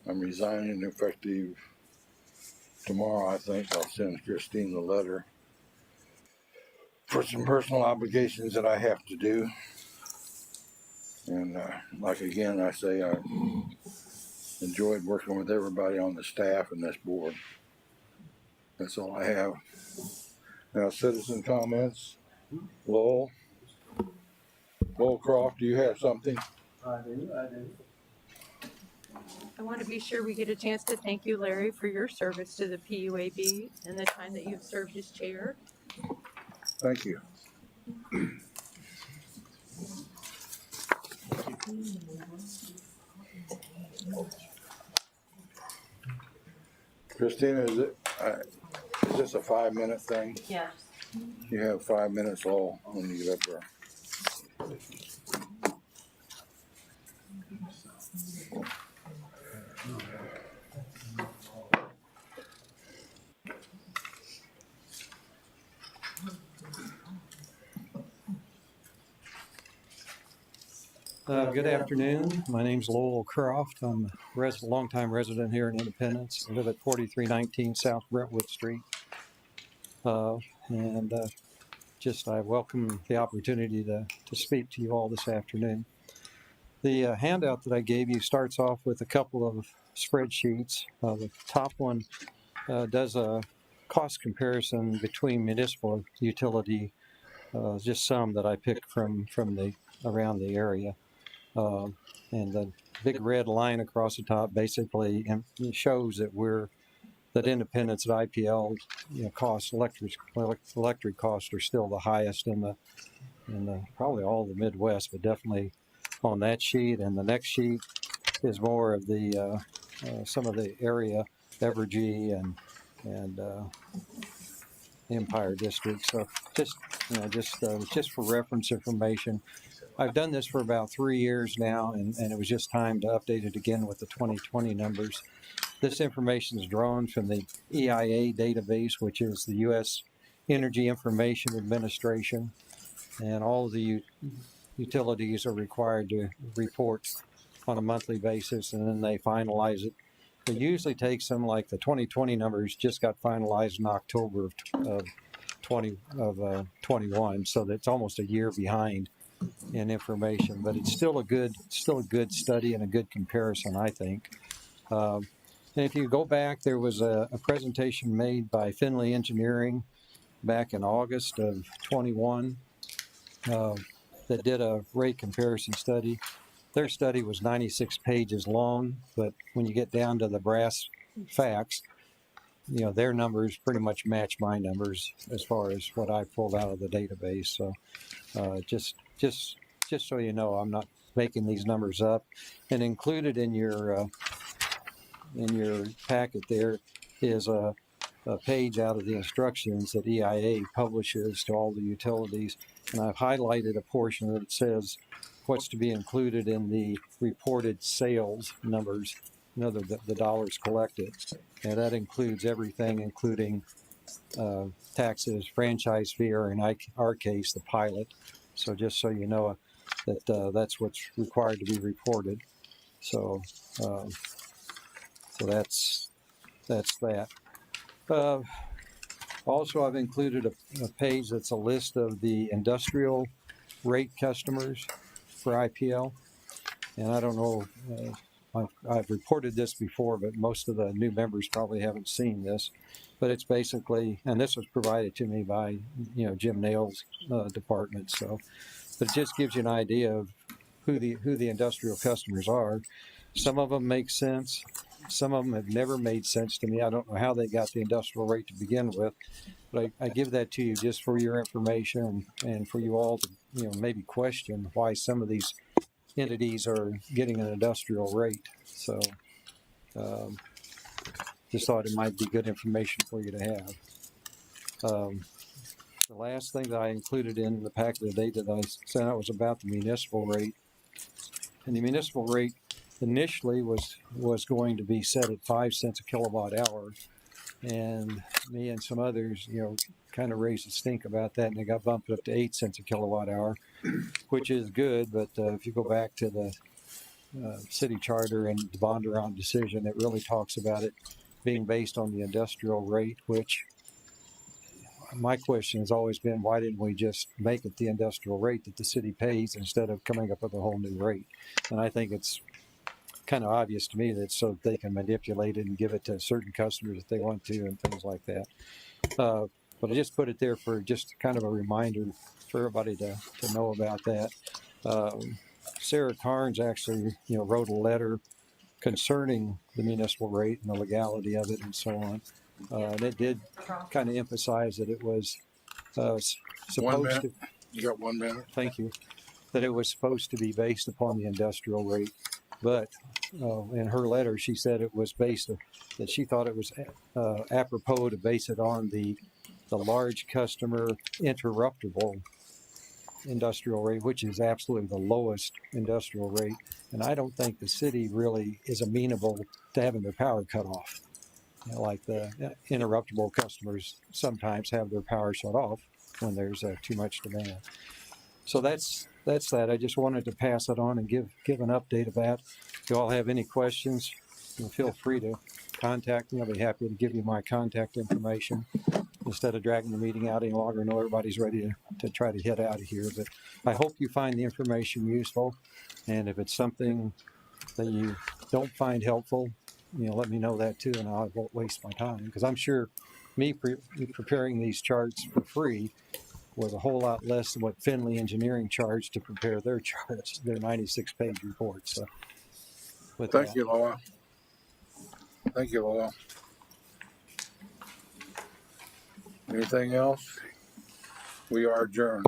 I'm resigning effective tomorrow, I think. I'll send Christine the letter for some personal obligations that I have to do. And like again, I say I enjoyed working with everybody on the staff and this board. That's all I have. Now, citizen comments. Lowell Croft, do you have something? I do. I want to be sure we get a chance to thank you, Larry, for your service to the PUAB and the time that you've served as chair. Thank you. Christina, is this a 5-minute thing? Yes. You have 5 minutes all when you get up there. Good afternoon. My name's Lowell Croft. I'm a longtime resident here in Independence. I live at 4319 South Brentwood Street. I welcome the opportunity to speak to you all this afternoon. The handout that I gave you starts off with a couple of spreadsheets. The top one does a cost comparison between municipal utility, just some that I picked from around the area. And the big red line across the top basically shows that Independence at IPL, costs, electric costs are still the highest in the probably all the Midwest, but definitely on that sheet. And the next sheet is more of the some of the area, Evergy and Empire District. So just for reference information. I've done this for about 3 years now, and it was just time to update it again with the 2020 numbers. This information is drawn from the EIA database, which is the U.S. Energy Information Administration, and all of the utilities are required to report on a monthly basis, and then they finalize it. It usually takes them, like the 2020 numbers just got finalized in October of 21, so that's almost a year behind in information, but it's still a good study and a good comparison, I think. And if you go back, there was a presentation made by Finley Engineering back in August of 21 that did a rate comparison study. Their study was 96 pages long, but when you get down to the brass facts, their numbers pretty much match my numbers as far as what I pulled out of the database. So just so you know, I'm not making these numbers up. And included in your packet there is a page out of the instructions that EIA publishes to all the utilities, and I've highlighted a portion that says what's to be included in the reported sales numbers, the dollars collected, and that includes everything, including taxes, franchise fee, or in our case, the pilot. So just so you know, that that's what's required to be reported. So, so that's that. Also, I've included a page that's a list of the industrial rate customers for IPL. And I don't know, I've reported this before, but most of the new members probably haven't seen this. But it's basically, and this was provided to me by, Jim Nail's department. So, but it just gives you an idea of who the industrial customers are. Some of them make sense. Some of them have never made sense to me. I don't know how they got the industrial rate to begin with, but I give that to you just for your information and for you all to, maybe question why some of these entities are getting an industrial rate. So just thought it might be good information for you to have. The last thing that I included in the packet today that I sent out was about the municipal rate. And the municipal rate initially was going to be set at 5 cents a kilowatt hour. And me and some others, kind of raised a stink about that, and it got bumped up to 8 cents a kilowatt hour, which is good. But if you go back to the city charter and the Bondurant decision, it really talks about it being based on the industrial rate, which my question has always been, why didn't we just make it the industrial rate that the city pays instead of coming up with a whole new rate? And I think it's kind of obvious to me that so they can manipulate it and give it to certain customers if they want to and things like that. But I just put it there for just kind of a reminder for everybody to know about that. Sarah Carnes actually, wrote a letter concerning the municipal rate and the legality of it and so on. And it did kind of emphasize that it was supposed to. You got 1 minute. Thank you. That it was supposed to be based upon the industrial rate, but in her letter she said it was that she thought it was apropos to base it on the large customer interruptible industrial rate, which is absolutely the lowest industrial rate. And I don't think the city really is amenable to having their power cut off. Like the interruptible customers sometimes have their power shut off when there's too much demand. So that's that. I just wanted to pass it on and give an update of that. If you all have any questions, feel free to contact me. I'll be happy to give you my contact information instead of dragging the meeting out any longer. I know everybody's ready to try to head out of here, but I hope you find the information useful. And if it's something that you don't find helpful, let me know that too, and I won't waste my time, because I'm sure me preparing these charts for free was a whole lot less than what Finley Engineering charged to prepare their charts, their 96-page report. So, Thank you, Laura. Thank you, Laura. Anything else? We are adjourned.